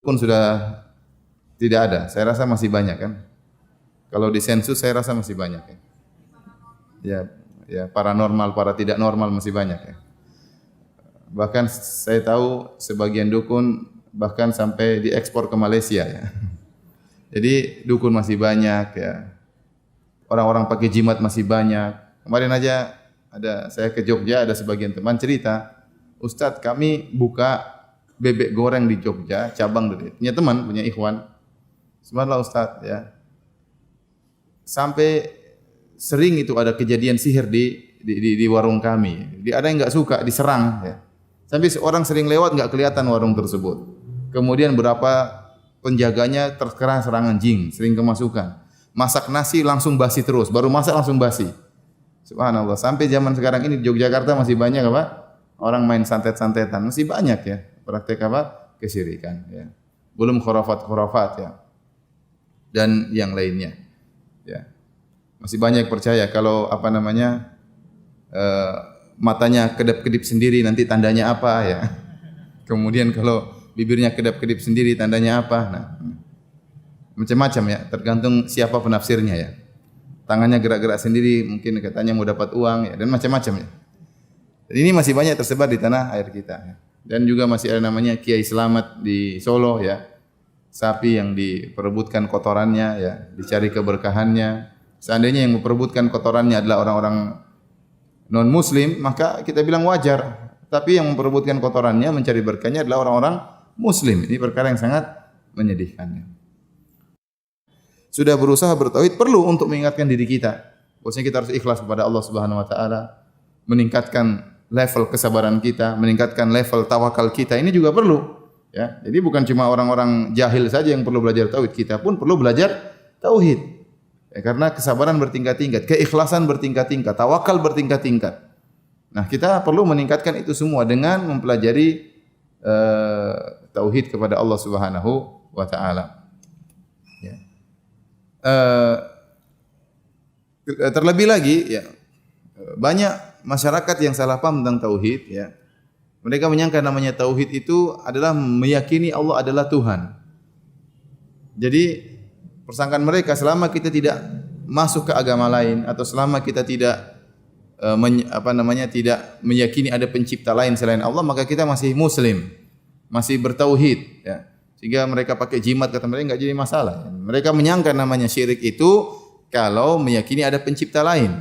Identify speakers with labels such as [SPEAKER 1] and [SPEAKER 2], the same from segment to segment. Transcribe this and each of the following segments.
[SPEAKER 1] pun sudah tidak ada. Saya rasa masih banyak kan. Kalau di sensus saya rasa masih banyak ya. Ya, ya paranormal, para tidak normal masih banyak ya. Bahkan saya tahu sebagian dukun bahkan sampai diekspor ke Malaysia ya. Jadi dukun masih banyak ya. Orang-orang pakai jimat masih banyak. Kemarin aja saya ke Jogja, ada sebagian teman cerita, Ustadz kami buka bebek goreng di Jogja, cabang dari punya teman, punya ikhwan. Subhanallah Ustadz ya. Sampai sering itu ada kejadian sihir di warung kami. Ada yang enggak suka diserang ya. Sampai orang sering lewat enggak kelihatan warung tersebut. Kemudian berapa penjaganya terkena serangan jin, sering kemasukan. Masak nasi langsung basi terus, baru masak langsung basi. Subhanallah, sampai zaman sekarang ini di Yogyakarta masih banyak apa? Orang main santet-santetan, masih banyak ya praktek apa? Kesyirikan ya. Belum khurafat-khurafat ya. Dan yang lainnya. Ya. Masih banyak percaya kalau apa namanya? Matanya kedap-kedip sendiri nanti tandanya apa ya. Kemudian kalau bibirnya kedap-kedip sendiri tandanya apa? Nah, macam-macam ya, tergantung siapa penafsirnya ya. Tangannya gerak-gerak sendiri, mungkin katanya mau dapat uang ya, dan macam-macam ya. Dan ini masih banyak tersebar di tanah air kita ya. Dan juga masih ada namanya Kiai Selamat di Solo ya. Sapi yang diperebutkan kotorannya ya, dicari keberkahannya. Seandainya yang memperebutkan kotorannya adalah orang-orang non muslim, maka kita bilang wajar. Tapi yang memperebutkan kotorannya, mencari berkahnya adalah orang-orang muslim. Ini perkara yang sangat menyedihkan. Sudah berusaha bertauhid, perlu untuk mengingatkan diri kita. Bahwasanya kita harus ikhlas kepada Allah Subhanahu wa taala, meningkatkan level kesabaran kita, meningkatkan level tawakal kita. Ini juga perlu. Ya, jadi bukan cuma orang-orang jahil saja yang perlu belajar tauhid, kita pun perlu belajar tauhid. Ya, karena kesabaran bertingkat-tingkat, keikhlasan bertingkat-tingkat, tawakal bertingkat-tingkat. Nah, kita perlu meningkatkan itu semua dengan mempelajari tauhid kepada Allah Subhanahu wa taala. Ya. Terlebih lagi ya, banyak masyarakat yang salah paham tentang tauhid ya. Mereka menyangka namanya tauhid itu adalah meyakini Allah adalah Tuhan. Jadi persangkaan mereka selama kita tidak masuk ke agama lain atau selama kita tidak tidak meyakini ada pencipta lain selain Allah, maka kita masih muslim, masih bertauhid ya. Sehingga mereka pakai jimat, kata mereka enggak jadi masalah. Mereka menyangka namanya syirik itu kalau meyakini ada pencipta lain.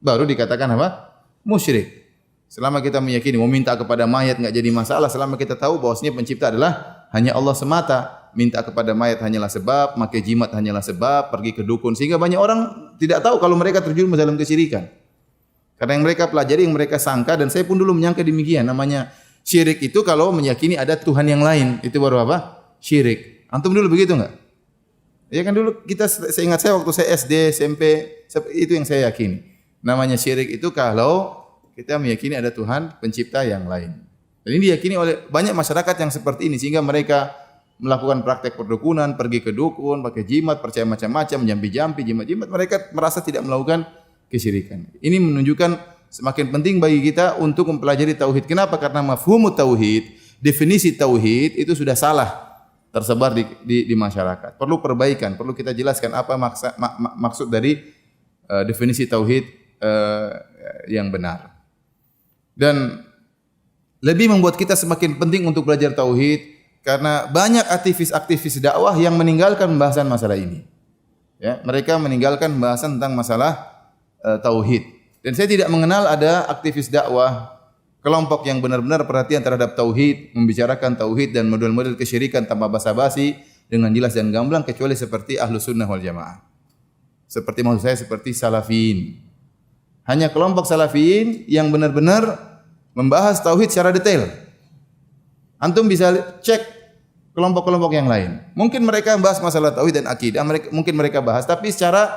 [SPEAKER 1] Baru dikatakan apa? Musyrik. Selama kita meyakini meminta kepada mayat enggak jadi masalah, selama kita tahu bahwasanya pencipta adalah hanya Allah semata. Minta kepada mayat hanyalah sebab, pakai jimat hanyalah sebab, pergi ke dukun. Sehingga banyak orang tidak tahu kalau mereka terjerumus dalam kesyirikan. Karena yang mereka pelajari, yang mereka sangka, dan saya pun dulu menyangka demikian. Namanya syirik itu kalau meyakini ada Tuhan yang lain. Itu baru apa? Syirik. Antum dulu begitu enggak? Ya kan dulu saya ingat saya waktu saya SD, SMP, itu yang saya yakini. Namanya syirik itu kalau kita meyakini ada Tuhan pencipta yang lain. Dan ini diyakini oleh banyak masyarakat yang seperti ini, sehingga mereka melakukan praktek perdukunan, pergi ke dukun, pakai jimat, percaya macam-macam, jampi-jampi, jimat-jimat, mereka merasa tidak melakukan kesyirikan. Ini menunjukkan semakin penting bagi kita untuk mempelajari tauhid. Kenapa? Karena mafhumut tauhid, definisi tauhid itu sudah salah tersebar di masyarakat. Perlu perbaikan, perlu kita jelaskan apa maksud dari definisi tauhid yang benar. Dan lebih membuat kita semakin penting untuk belajar tauhid karena banyak aktivis-aktivis dakwah yang meninggalkan pembahasan masalah ini. Ya, mereka meninggalkan pembahasan tentang masalah tauhid. Dan saya tidak mengenal ada aktivis dakwah kelompok yang benar-benar perhatian terhadap tauhid, membicarakan tauhid dan model-model kesyirikan tanpa basa-basi dengan jelas dan gamblang kecuali seperti Ahlus Sunnah wal Jamaah. Seperti maksud saya seperti Salafin. Hanya kelompok Salafin yang benar-benar membahas tauhid secara detail. Antum bisa cek kelompok-kelompok yang lain. Mungkin mereka membahas masalah tauhid dan akidah, mungkin mereka bahas, tapi secara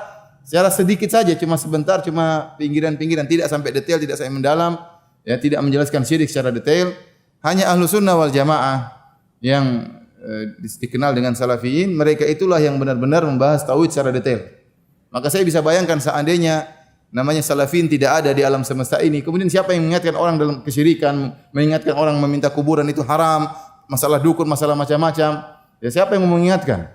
[SPEAKER 1] sedikit saja, cuma sebentar, cuma pinggiran-pinggiran, tidak sampai detail, tidak sampai mendalam, ya, tidak menjelaskan syirik secara detail. Hanya Ahlus Sunnah wal Jamaah yang dikenal dengan Salafiyin, mereka itulah yang benar-benar membahas tauhid secara detail. Maka saya bisa bayangkan seandainya namanya Salafiyin tidak ada di alam semesta ini, kemudian siapa yang mengingatkan orang dalam kesyirikan, mengingatkan orang meminta kuburan itu haram, masalah dukun, masalah macam-macam, Ya siapa yang mau mengingatkan?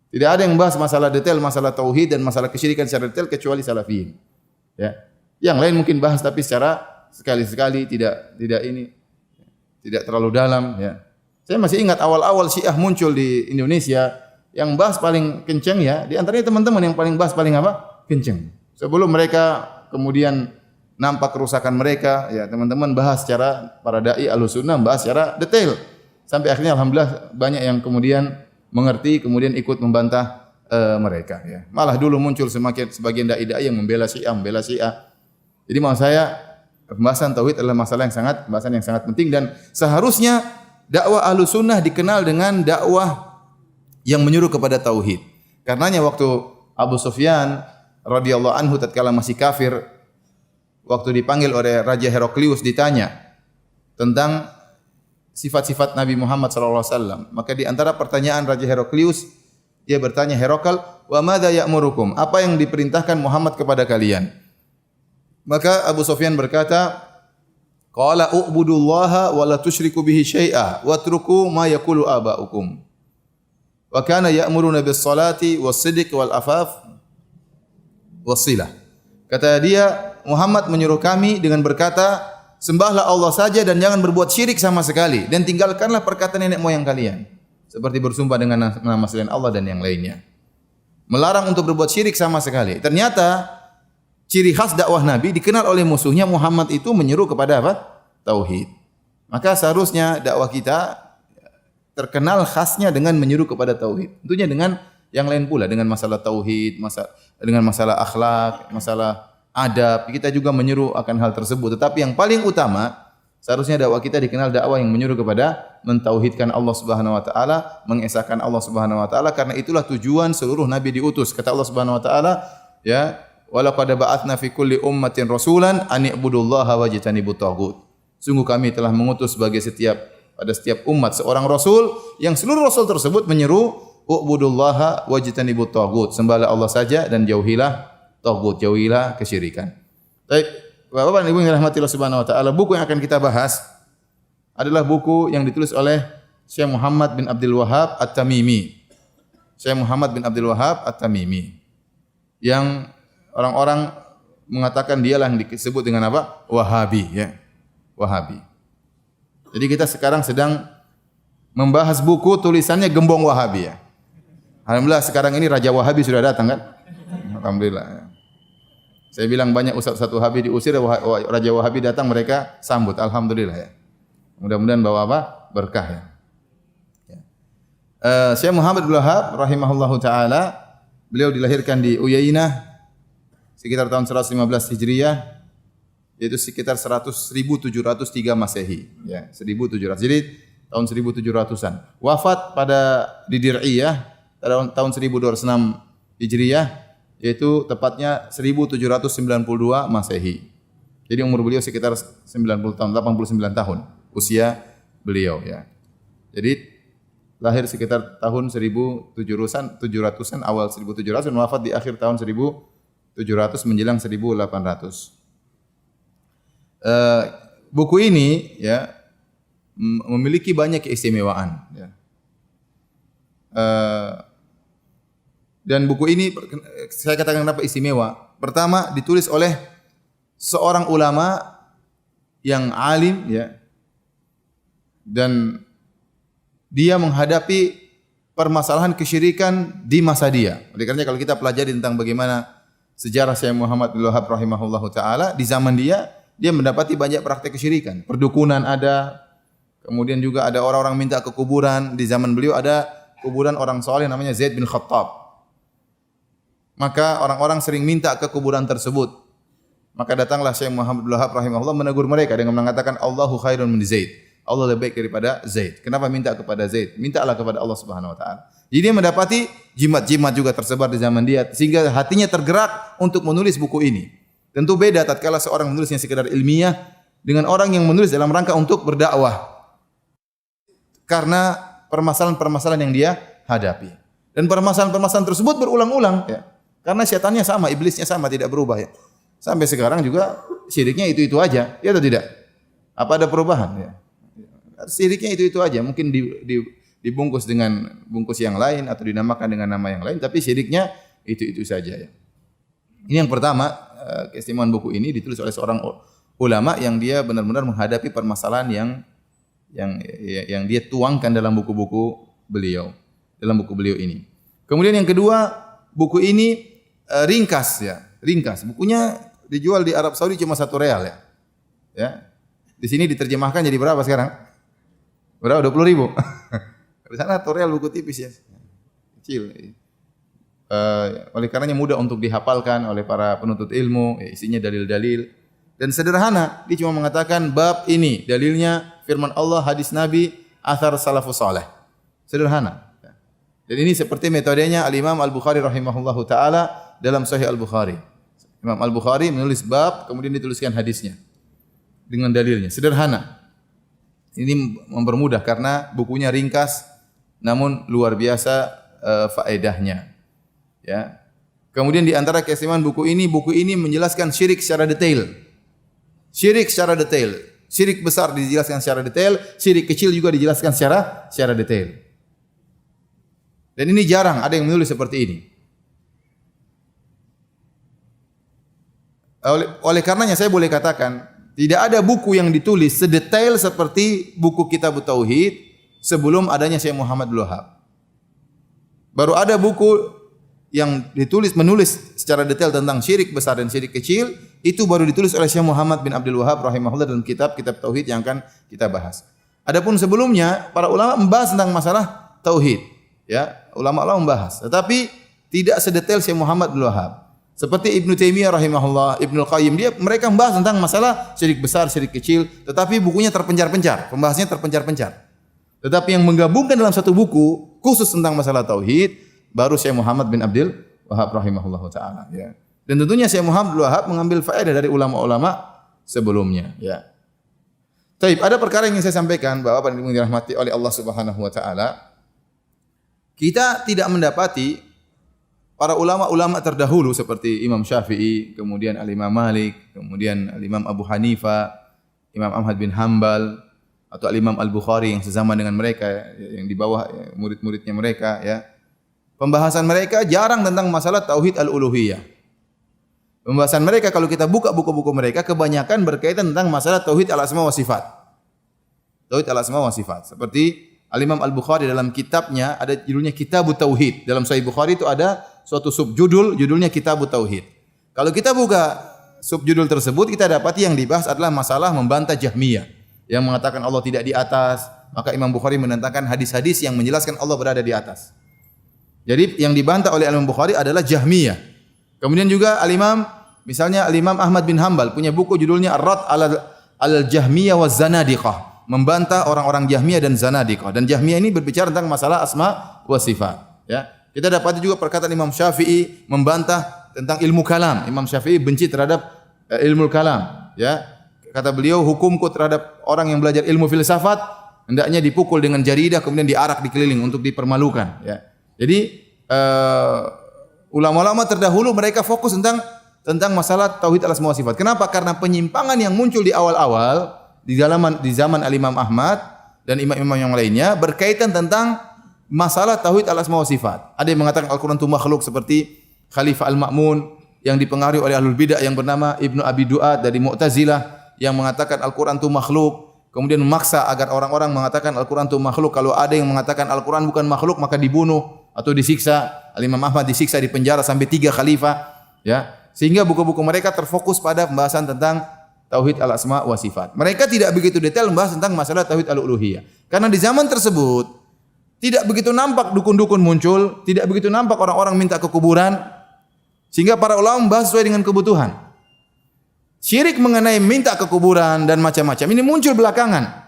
[SPEAKER 1] Tidak ada yang bahas masalah detail, masalah tauhid dan masalah kesyirikan secara detail kecuali salafiyin. Ya. Yang lain mungkin bahas tapi secara sekali-sekali tidak terlalu dalam ya. Saya masih ingat awal-awal Syiah muncul di Indonesia yang bahas paling kenceng ya, di antaranya teman-teman yang paling bahas paling apa? Kenceng. Sebelum mereka kemudian nampak kerusakan mereka, ya teman-teman bahas secara para dai Ahlussunnah bahas secara detail. Sampai akhirnya alhamdulillah banyak yang kemudian mengerti, kemudian ikut membantah mereka ya. Malah dulu muncul sebagian dai-dai yang membela Syiah. Jadi maksud saya pembahasan tauhid adalah masalah yang sangat penting dan seharusnya dakwah Ahlussunnah dikenal dengan dakwah yang menyuruh kepada tauhid. Karenanya waktu Abu Sufyan radhiyallahu anhu tatkala masih kafir, waktu dipanggil oleh Raja Heraklius ditanya tentang sifat-sifat Nabi Muhammad sallallahu alaihi wasallam, maka di antara pertanyaan Raja Heraklius, dia bertanya, "Herakal, wa madza ya'murukum?" Apa yang diperintahkan Muhammad kepada kalian? Maka Abu Sufyan berkata, "Qala u'budullaha wa la tusyriku bihi syai'a watruku ma yaqulu aba'ukum." Wa kana ya'muruna bis salati was sidq wal afaf was silah. Kata dia, Muhammad menyuruh kami dengan berkata, sembahlah Allah saja dan jangan berbuat syirik sama sekali dan tinggalkanlah perkataan nenek moyang kalian seperti bersumpah dengan nama selain Allah dan yang lainnya. Melarang untuk berbuat syirik sama sekali. Ternyata ciri khas dakwah Nabi dikenal oleh musuhnya, Muhammad itu menyeru kepada apa? Tauhid. Maka seharusnya dakwah kita terkenal khasnya dengan menyeru kepada tauhid. Tentunya dengan yang lain pula, dengan masalah tauhid, dengan masalah akhlak, masalah adab, kita juga menyeru akan hal tersebut. Tetapi yang paling utama, seharusnya dakwah kita dikenal dakwah yang menyeru kepada mentauhidkan Allah Subhanahu wa taala, mengesahkan Allah Subhanahu wa taala, karena itulah tujuan seluruh nabi diutus. Kata Allah Subhanahu wa taala, ya, walaqad ba'atsna fi kulli ummatin rasulan an i'budullaha wajtanibut taghut. Sungguh kami telah mengutus pada setiap umat seorang rasul yang seluruh rasul tersebut menyeru u'budullaha wajtanibut taghut. Sembahlah Allah saja dan jauhilah taghut, jauhilah kesyirikan. Baik, Bapak dan Ibu yang dirahmati Allah Subhanahu wa taala, buku yang akan kita bahas adalah buku yang ditulis oleh Syekh Muhammad bin Abdul Wahhab At-Tamimi. Syekh Muhammad bin Abdul Wahhab At-Tamimi. Yang orang-orang mengatakan dialah yang disebut dengan apa? Wahabi, ya. Wahabi. Jadi kita sekarang sedang membahas buku tulisannya Gembong Wahabi, ya. Alhamdulillah sekarang ini Raja Wahabi sudah datang kan? Alhamdulillah. Ya. Saya bilang banyak ustaz-ustaz Wahabi diusir, Raja Wahabi datang mereka sambut. Alhamdulillah ya. Mudah-mudahan bawa apa? Berkah ya. Syekh Muhammad bin Wahhab rahimahullahu taala, beliau dilahirkan di Uyainah sekitar tahun 115 Hijriah, yaitu sekitar 1703 Masehi, ya, 1700. Jadi tahun 1700-an. Wafat di Dir'iyah tahun 1206 Hijriah, yaitu tepatnya 1792 Masehi. Jadi umur beliau sekitar 90 tahun, 89 tahun usia beliau, ya. Jadi lahir sekitar tahun 1700-an, awal 1700-an, wafat di akhir tahun 1700 menjelang 1800. Buku ini ya memiliki banyak keistimewaan, ya. Dan buku ini saya katakan kenapa istimewa. Pertama, ditulis oleh seorang ulama yang alim, ya. Dan dia menghadapi permasalahan kesyirikan di masa dia. Oleh karenanya kalau kita pelajari tentang bagaimana sejarah Syekh Muhammad bin Wahhab rahimahullahu taala, di zaman dia mendapati banyak praktek kesyirikan. Perdukunan ada, kemudian juga ada orang-orang minta ke kuburan. Di zaman beliau ada kuburan orang saleh namanya Zaid bin Khattab. Maka orang-orang sering minta ke kuburan tersebut. Maka datanglah Syekh Muhammad bin Wahhab rahimahullah menegur mereka dengan mengatakan Allahu khairun min Zaid. Allah lebih baik daripada Zaid. Kenapa minta kepada Zaid? Mintalah kepada Allah Subhanahu wa taala. Jadi dia mendapati jimat-jimat juga tersebar di zaman dia sehingga hatinya tergerak untuk menulis buku ini. Tentu beda tatkala seorang menulisnya sekedar ilmiah dengan orang yang menulis dalam rangka untuk berdakwah. Karena permasalahan-permasalahan yang dia hadapi. Dan permasalahan-permasalahan tersebut berulang-ulang, ya. Karena setannya sama, iblisnya sama, tidak berubah, ya. Sampai sekarang juga syiriknya itu-itu aja, ya atau tidak? Apa ada perubahan, ya? Syiriknya itu-itu aja, mungkin dibungkus dengan bungkus yang lain atau dinamakan dengan nama yang lain, tapi syiriknya itu saja ya. Ini yang pertama, keistimewaan buku ini ditulis oleh seorang ulama yang dia benar-benar menghadapi permasalahan yang dia tuangkan dalam buku-buku beliau, dalam buku beliau ini. Kemudian yang kedua, buku ini ringkas ya, ringkas. Bukunya dijual di Arab Saudi cuma 1 real ya. Ya. Di sini diterjemahkan jadi berapa sekarang? Berapa? 20.000. Di sana 1 real buku tipis ya. Kecil. Oleh karenanya mudah untuk dihafalkan oleh para penuntut ilmu, ya, isinya dalil-dalil dan sederhana. Dia cuma mengatakan bab ini dalilnya firman Allah, hadis Nabi, athar salafus saleh. Sederhana. Dan ini seperti metodenya Al-Imam Al-Bukhari rahimahullahu taala dalam Sahih Al-Bukhari. Imam Al-Bukhari menulis bab kemudian dituliskan hadisnya dengan dalilnya. Sederhana. Ini mempermudah karena bukunya ringkas namun luar biasa faedahnya. Ya. Kemudian di antara keistimewaan buku ini menjelaskan syirik secara detail. Syirik secara detail. Syirik besar dijelaskan secara detail, syirik kecil juga dijelaskan secara detail. Dan ini jarang ada yang menulis seperti ini. Oleh karenanya saya boleh katakan, tidak ada buku yang ditulis sedetail seperti buku Kitab Tauhid sebelum adanya Syekh Muhammad Abdul Wahab. Baru ada buku yang menulis secara detail tentang syirik besar dan syirik kecil, itu baru ditulis oleh Syekh Muhammad bin Abdul Wahab rahimahullah dalam kitab Tauhid yang akan kita bahas. Adapun sebelumnya para ulama membahas tentang masalah tauhid, ya, ulama-ulama membahas, tetapi tidak sedetail Syekh Muhammad bin Wahab. Seperti Ibnu Taimiyah rahimahullah, Ibnu Qayyim, mereka membahas tentang masalah syirik besar, syirik kecil, tetapi bukunya terpencar-pencar, pembahasannya terpencar-pencar. Tetapi yang menggabungkan dalam satu buku khusus tentang masalah tauhid baru Syekh Muhammad bin Abdul Wahab rahimahullahu taala, ya. Dan tentunya Syekh Muhammad bin Wahab mengambil faedah dari ulama-ulama sebelumnya, ya. Taib, ada perkara yang ingin saya sampaikan bahwa pada yang dirahmati oleh Allah Subhanahu wa taala, kita tidak mendapati para ulama-ulama terdahulu seperti Imam Syafi'i, kemudian Al-Imam Malik, kemudian Al-Imam Abu Hanifah, Imam Ahmad bin Hanbal atau Al-Imam Al-Bukhari yang sezaman dengan mereka, yang di bawah murid-muridnya mereka, ya. Pembahasan mereka jarang tentang masalah tauhid al-uluhiyah. Pembahasan mereka kalau kita buka buku-buku mereka kebanyakan berkaitan tentang masalah tauhid al-asma wa sifat. Tauhid al-asma wa sifat. Seperti Al-Imam Al-Bukhari dalam kitabnya ada judulnya Kitabut Tauhid. Dalam Sahih Bukhari itu ada suatu subjudul judulnya Kitabut Tauhid. Kalau kita buka subjudul tersebut kita dapati yang dibahas adalah masalah membantah Jahmiyah yang mengatakan Allah tidak di atas. Maka Imam Bukhari menentangkan hadis-hadis yang menjelaskan Allah berada di atas. Jadi yang dibantah oleh Imam Bukhari adalah Jahmiyah. Kemudian juga misalnya Al-Imam Ahmad bin Hanbal punya buku judulnya Ar-Rad al-Jahmiyah wa Zanadiqah, membantah orang-orang Jahmiyah dan Zanadiqah. Dan Jahmiyah ini berbicara tentang masalah asma wa sifat, ya. Kita dapati juga perkataan Imam Syafi'i membantah tentang ilmu kalam. Imam Syafi'i benci terhadap ilmu kalam, ya. Kata beliau, hukumku terhadap orang yang belajar ilmu filsafat hendaknya dipukul dengan jaridah kemudian diarak dikeliling untuk dipermalukan, ya. Jadi ulama-ulama terdahulu mereka fokus tentang masalah tauhid al-asma wa sifat. Kenapa? Karena penyimpangan yang muncul di awal-awal di zaman Al-Imam Ahmad dan imam-imam yang lainnya berkaitan tentang masalah tauhid al-asma wa sifat. Ada yang mengatakan Al-Qur'an itu makhluk seperti Khalifah Al-Ma'mun yang dipengaruhi oleh ahlul bidah yang bernama Ibnu Abi Du'ad dari Mu'tazilah yang mengatakan Al-Qur'an itu makhluk. Kemudian memaksa agar orang-orang mengatakan Al-Qur'an itu makhluk. Kalau ada yang mengatakan Al-Qur'an bukan makhluk maka dibunuh atau disiksa. Al-Imam Ahmad disiksa di penjara sampai 3 khalifah, ya. Sehingga buku-buku mereka terfokus pada pembahasan tentang tauhid al-asma wa sifat. Mereka tidak begitu detail membahas tentang masalah tauhid al-uluhiyah. Karena di zaman tersebut tidak begitu nampak dukun-dukun muncul, tidak begitu nampak orang-orang minta ke kuburan, sehingga para ulama membahas sesuai dengan kebutuhan. Syirik mengenai minta ke kuburan dan macam-macam ini muncul belakangan.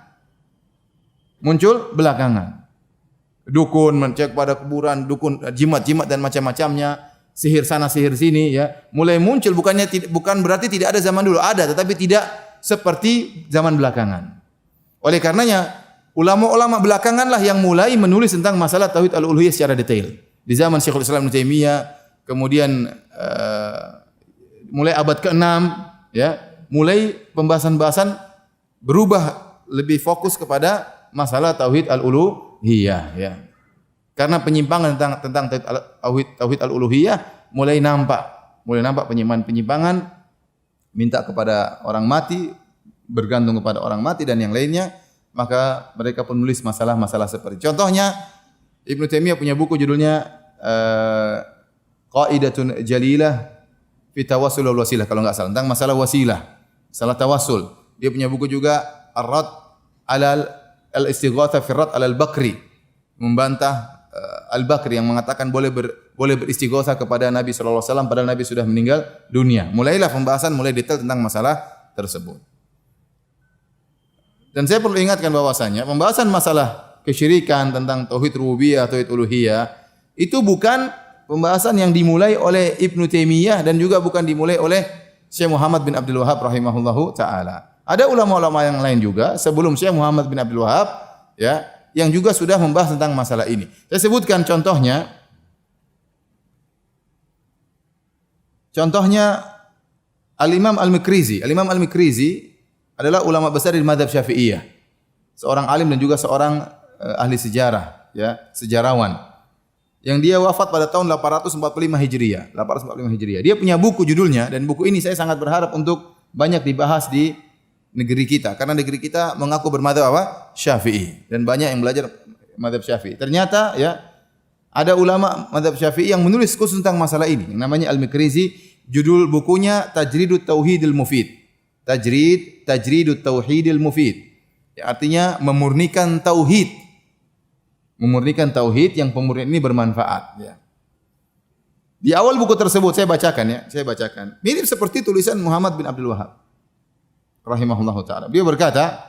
[SPEAKER 1] Dukun mencek pada kuburan, dukun jimat-jimat dan macam-macamnya, sihir sana sihir sini, ya. Mulai muncul, bukan berarti tidak ada zaman dulu, ada, tetapi tidak seperti zaman belakangan. Oleh karenanya ulama-ulama belakanganlah yang mulai menulis tentang masalah tauhid al-uluhiyah secara detail. Di zaman Syekhul Islam Ibnu Taimiyah, kemudian mulai abad ke-6, ya, mulai pembahasan-pembahasan berubah lebih fokus kepada masalah tauhid al-uluhiyah. al-uluhiyah, ya. Karena penyimpangan tentang tauhid al-uluhiyah mulai nampak penyimpangan minta kepada orang mati, bergantung kepada orang mati dan yang lainnya, maka mereka pun menulis masalah-masalah seperti. Contohnya Ibnu Taimiyah punya buku judulnya Qaidatun Jalilah fi Tawassul wal Wasilah kalau enggak salah, tentang masalah wasilah, masalah tawassul. Dia punya buku juga Ar-Rad 'ala al-Istighatsah fi Ar-Rad 'ala al-Bakri, membantah Al-Bakri yang mengatakan boleh beristighatsah kepada Nabi sallallahu alaihi wasallam padahal Nabi sudah meninggal dunia. Mulailah pembahasan mulai detail tentang masalah tersebut. Dan saya perlu ingatkan bahwasanya pembahasan masalah kesyirikan tentang tauhid rububiyah, tauhid uluhiyah itu bukan pembahasan yang dimulai oleh Ibnu Taimiyah dan juga bukan dimulai oleh Syekh Muhammad bin Abdul Wahhab rahimahullahu taala. Ada ulama-ulama yang lain juga sebelum Syekh Muhammad bin Abdul Wahhab ya yang juga sudah membahas tentang masalah ini. Saya sebutkan contohnya Al-Imam Al-Mikrizi. Al-Imam Al-Mikrizi adalah ulama besar di mazhab Syafi'iyah. Seorang alim dan juga seorang ahli sejarah, ya, sejarawan. Yang dia wafat pada tahun 845 Hijriah. 845 Hijriah. Dia punya buku judulnya dan buku ini saya sangat berharap untuk banyak dibahas di negeri kita karena negeri kita mengaku bermadzhab apa? Syafi'i dan banyak yang belajar mazhab Syafi'i. Ternyata ya ada ulama mazhab Syafi'i yang menulis khusus tentang masalah ini yang namanya Al-Mikrizi, judul bukunya Tajridut Tauhidil Mufid. Tajridut Tauhidil Mufid. Ya, artinya memurnikan tauhid. Memurnikan tauhid yang pemurnian ini bermanfaat ya. Di awal buku tersebut saya bacakan. Mirip seperti tulisan Muhammad bin Abdul Wahhab rahimahullahu taala. Dia berkata,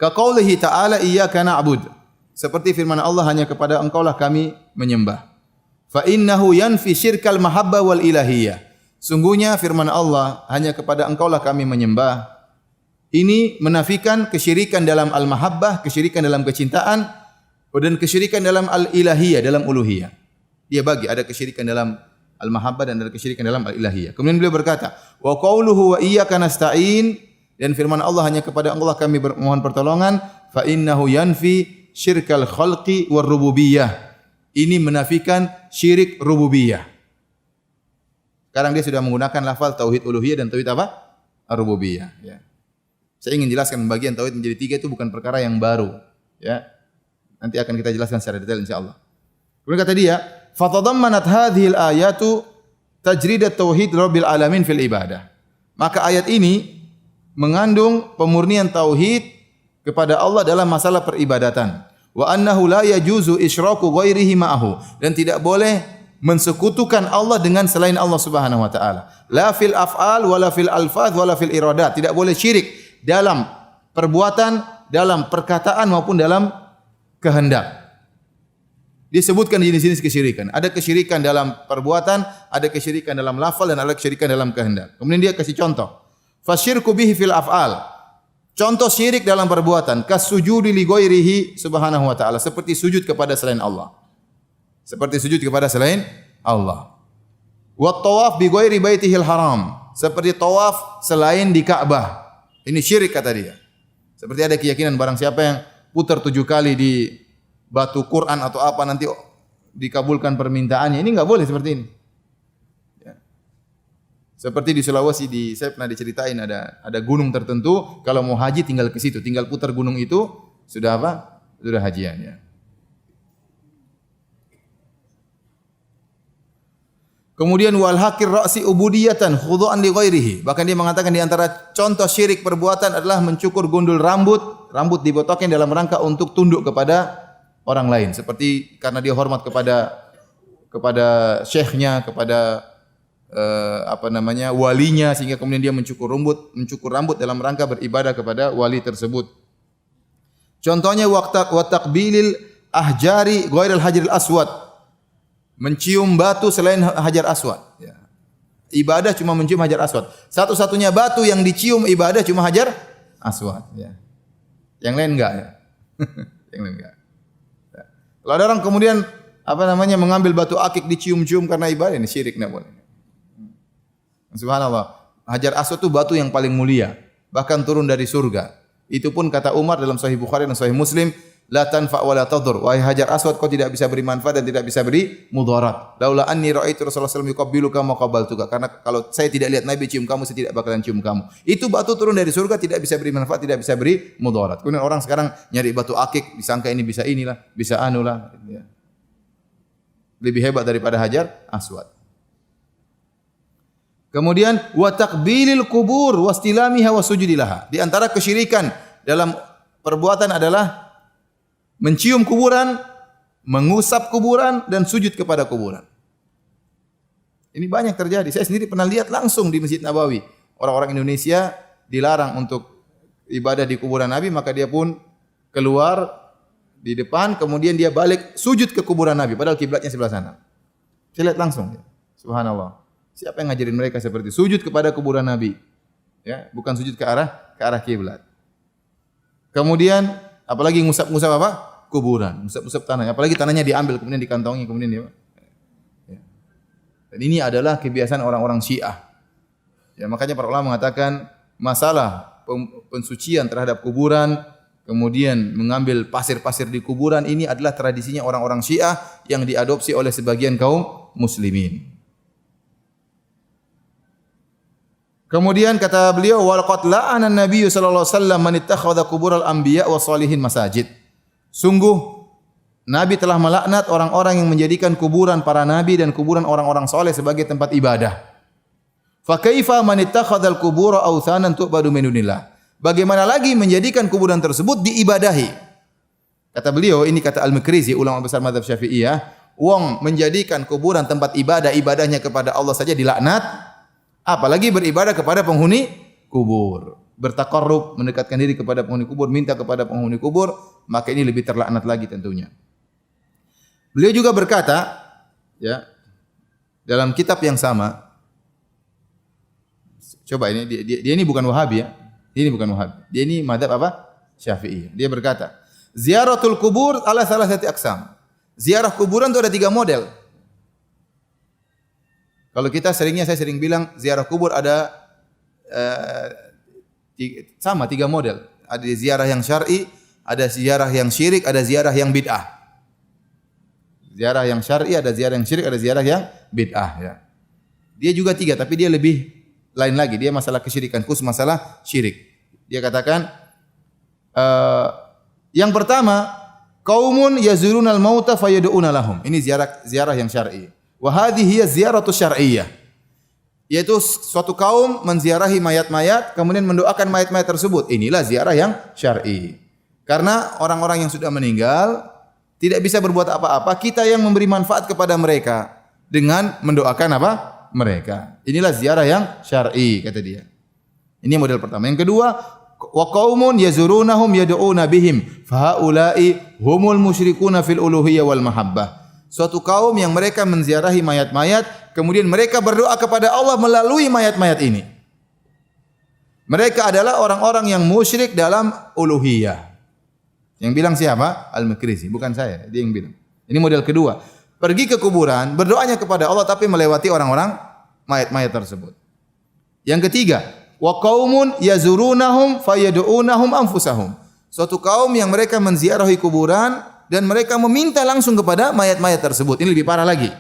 [SPEAKER 1] "Ka qaulihi ta'ala iyyaka na'bud." Seperti firman Allah, hanya kepada Engkaulah kami menyembah. Fa innahu yanfi syirkal mahabbah wal ilahiyah. Sungguhnya firman Allah, hanya kepada Engkaulah kami menyembah. Ini menafikan kesyirikan dalam al-mahabbah, kesyirikan dalam kecintaan, dan kesyirikan dalam al-ilahiyah, dalam uluhiyah. Dia bagi ada kesyirikan dalam al-mahabbah dan ada kesyirikan dalam al-ilahiyah. Kemudian beliau berkata, wa qauluhu wa iyyaka nasta'in, dan firman Allah, hanya kepada Allah kami memohon pertolongan, fa innahu yanfi syirkal khalqi war rububiyah. Ini menafikan syirik rububiyah. Sekarang dia sudah menggunakan lafal tauhid uluhiyah dan tauhid apa? Ar-rububiyah, ya. Saya ingin jelaskan bagian tauhid menjadi tiga itu bukan perkara yang baru, ya. Nanti akan kita jelaskan secara detail insyaallah. Kemudian kata dia, fatadammanat hadhil ayatu tajridat tauhid rabbil alamin fil ibadah. Maka ayat ini mengandung pemurnian tauhid kepada Allah dalam masalah peribadatan. Wa annahu la yajuzu isyraku ghairihi ma'ahu, dan tidak boleh mensekutukan Allah dengan selain Allah Subhanahu wa taala. La fil af'al wala fil alfaz wala fil iradat. Tidak boleh syirik dalam perbuatan, dalam perkataan maupun dalam kehendak. Disebutkan di jenis-jenis kesyirikan. Ada kesyirikan dalam perbuatan, ada kesyirikan dalam lafal dan ada kesyirikan dalam kehendak. Kemudian dia kasih contoh. Fasyirku bihi fil af'al. Contoh syirik dalam perbuatan, kasujudi li ghairihi subhanahu wa ta'ala, seperti sujud kepada selain Allah. Seperti sujud kepada selain Allah. Wa tawaf bi ghairi baitihil haram, seperti tawaf selain di Ka'bah. Ini syirik kata dia. Seperti ada keyakinan barang siapa yang putar 7 kali di batu Quran atau apa nanti dikabulkan permintaannya. Ini enggak boleh seperti ini. Ya. Seperti di Sulawesi, saya pernah diceritain ada gunung tertentu, kalau mau haji tinggal ke situ, tinggal putar gunung itu sudah apa? Sudah hajian ya. Kemudian wal hakir ra'si ubudiyatan khudu'an li ghairihi. Bahkan dia mengatakan di antara contoh syirik perbuatan adalah mencukur gundul rambut dibotokin dalam rangka untuk tunduk kepada orang lain, seperti karena dia hormat kepada syekhnya, kepada walinya, sehingga kemudian dia mencukur rambut dalam rangka beribadah kepada wali tersebut. Contohnya wa taqbilil ahjari ghairil hajaril aswad, mencium batu selain hajar aswad. Ya. Ibadah cuma mencium hajar aswad. Satu-satunya batu yang dicium ibadah cuma hajar aswad. Ya. Yang lain enggak ya. Yang lain enggak. Ya. Kalau ada orang kemudian mengambil batu akik dicium-cium karena ibadah, ini syirik, enggak boleh. Subhanallah. Hajar aswad itu batu yang paling mulia, bahkan turun dari surga. Itu pun kata Umar dalam Sahih Bukhari dan Sahih Muslim, la tanfa wa la tadur. Wahai Hajar Aswad, kau tidak bisa beri manfaat dan tidak bisa beri mudarat. Laula anni ra'aitu Rasulullah sallallahu alaihi wasallam yuqabbiluka ma qabbaltuka. Karena kalau saya tidak lihat Nabi cium kamu, saya tidak bakalan cium kamu. Itu batu turun dari surga, tidak bisa beri manfaat, tidak bisa beri mudarat. Kemudian orang sekarang nyari batu akik, disangka ini bisa inilah, bisa anulah. Ya. Lebih hebat daripada Hajar Aswad. Kemudian wa taqbilil kubur wastilamiha wasujudilaha. Di antara kesyirikan dalam perbuatan adalah mencium kuburan, mengusap kuburan dan sujud kepada kuburan. Ini banyak terjadi. Saya sendiri pernah lihat langsung di Masjid Nabawi. Orang-orang Indonesia dilarang untuk ibadah di kuburan Nabi, maka dia pun keluar di depan, kemudian dia balik sujud ke kuburan Nabi, padahal kiblatnya sebelah sana. Saya lihat langsung. Subhanallah. Siapa yang ngajarin mereka seperti sujud kepada kuburan Nabi? Ya, bukan sujud ke arah kiblat. Kemudian apalagi ngusap-ngusap apa? Kuburan, ngusap-ngusap tanah. Apalagi tanahnya diambil kemudian dikantongi kemudian dia. Ya. Dan ini adalah kebiasaan orang-orang Syiah. Ya, makanya para ulama mengatakan masalah pensucian terhadap kuburan, kemudian mengambil pasir-pasir di kuburan, ini adalah tradisinya orang-orang Syiah yang diadopsi oleh sebagian kaum muslimin. Kemudian kata beliau, wal qad la'ana an-nabiy sallallahu alaihi wasallam man ittakhadha qubural anbiya wa shalihin masajid. Sungguh Nabi telah melaknat orang-orang yang menjadikan kuburan para nabi dan kuburan orang-orang saleh sebagai tempat ibadah. Fa kaifa man ittakhadha al-qubura awthanan tu'badu min dunillah. Bagaimana lagi menjadikan kuburan tersebut diibadahi? Kata beliau, ini kata Al-Makrizi, ulama besar mazhab Syafi'iyah, wong menjadikan kuburan tempat ibadah, ibadahnya kepada Allah saja dilaknat. Apalagi beribadah kepada penghuni kubur. Bertaqarrub, mendekatkan diri kepada penghuni kubur, minta kepada penghuni kubur, maka ini lebih terlaknat lagi tentunya. Beliau juga berkata, ya, dalam kitab yang sama, coba ini, dia ini bukan Wahabi ya, ini bukan Wahabi, dia ini mazhab apa? Syafi'i. Dia berkata, ziaratul kubur ala salasati aqsam. Ziarah kuburan itu ada 3 model. Kalau kita saya sering bilang ziarah kubur ada sama 3 model. Ada ziarah yang syar'i, ada ziarah yang syirik, ada ziarah yang bid'ah. Ziarah yang syar'i, ada ziarah yang syirik, ada ziarah yang bid'ah. Ya. Dia juga 3, tapi dia lebih lain lagi. Dia masalah kesyirikan, khusus masalah syirik. Dia katakan, yang pertama, qaumun yazurunal mauta fayad'una lahum. Ini ziarah yang syar'i. Wa hadhihi ziyaratu syar'iyyah. Yaitu suatu kaum menziarahi mayat-mayat kemudian mendoakan mayat-mayat tersebut. Inilah ziarah yang syar'i. Karena orang-orang yang sudah meninggal tidak bisa berbuat apa-apa, kita yang memberi manfaat kepada mereka dengan mendoakan apa? Mereka. Inilah ziarah yang syar'i kata dia. Ini model pertama. Yang kedua, wa qaumun yazurunahum yad'una bihim fa haula'i humul musyrikuna fil uluhiyyah wal mahabbah. Suatu kaum yang mereka menziarahi mayat-mayat, kemudian mereka berdoa kepada Allah melalui mayat-mayat ini. Mereka adalah orang-orang yang musyrik dalam uluhiyah. Yang bilang siapa? Al-Makrizi, bukan saya, dia yang bilang. Ini model kedua. Pergi ke kuburan, berdoanya kepada Allah tapi melewati orang-orang mayat-mayat tersebut. Yang ketiga, wa qaumun yazurunahum fayad'unahum anfusahum. Suatu kaum yang mereka menziarahi kuburan dan mereka meminta langsung kepada mayat-mayat tersebut. Ini lebih parah lagi.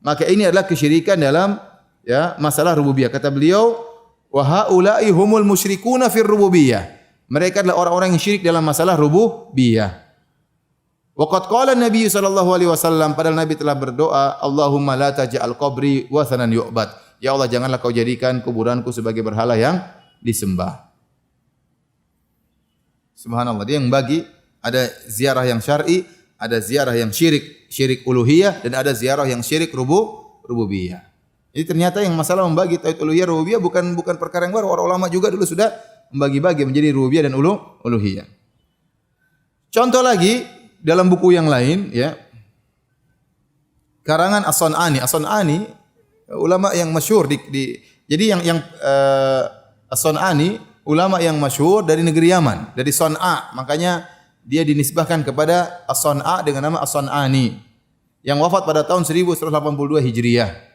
[SPEAKER 1] Maka ini adalah kesyirikan dalam ya masalah rububiyah. Kata beliau, wa haula'i humul musyrikuna fir rububiyah. Mereka adalah orang-orang yang syirik dalam masalah rububiyah. Wa qad qala Nabi sallallahu alaihi wasallam, padahal Nabi telah berdoa, Allahumma la taj'al qabri wathanan yu'bad. Ya Allah, janganlah kau jadikan kuburanku sebagai berhala yang disembah. Subhanallah, dia yang bagi ada ziarah yang syar'i, ada ziarah yang syirik uluhiyah, dan ada ziarah yang syirik rububiyah. Jadi ternyata yang masalah membagi tauhid uluhiyah rububiyah bukan perkara yang baru. Para ulama juga dulu sudah membagi-bagi menjadi rububiyah dan uluhiyah. Contoh lagi dalam buku yang lain ya. Karangan As-Sun'ani. As-Sun'ani ulama yang masyhur jadi yang As-Sun'ani ulama yang masyhur dari negeri Yaman, dari Son'a. Makanya dia dinisbahkan kepada As-Sun'a dengan nama As-Sun'ani yang wafat pada tahun 1182 Hijriah.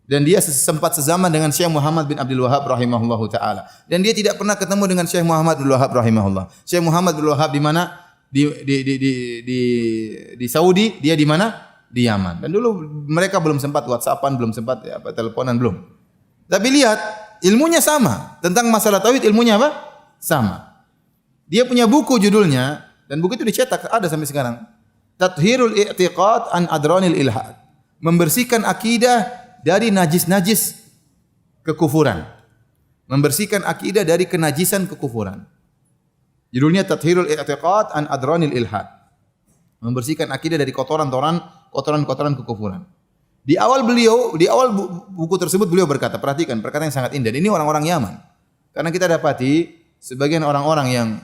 [SPEAKER 1] Dan dia sempat sezaman dengan Syekh Muhammad bin Abdul Wahhab rahimahullahu taala. Dan dia tidak pernah ketemu dengan Syekh Muhammad bin Wahhab rahimahullah. Syekh Muhammad bin Wahhab di mana? di Saudi, dia di mana? Di Yaman. Dan dulu mereka belum sempat WhatsAppan, belum sempat teleponan belum. Tapi lihat, ilmunya sama. Tentang masalah tauhid ilmunya apa? Sama. Dia punya buku judulnya dan buku itu dicetak ada sampai sekarang. Tathhirul i'tiqad an adranil ilhad. Membersihkan akidah dari najis-najis kekufuran. Membersihkan akidah dari kenajisan kekufuran. Judulnya Tathhirul i'tiqad an adranil ilhad. Membersihkan akidah dari kotoran-kotoran kekufuran. Di awal buku tersebut beliau berkata, perhatikan perkataan yang sangat indah. Ini orang-orang Yaman. Karena kita dapati sebagian orang-orang yang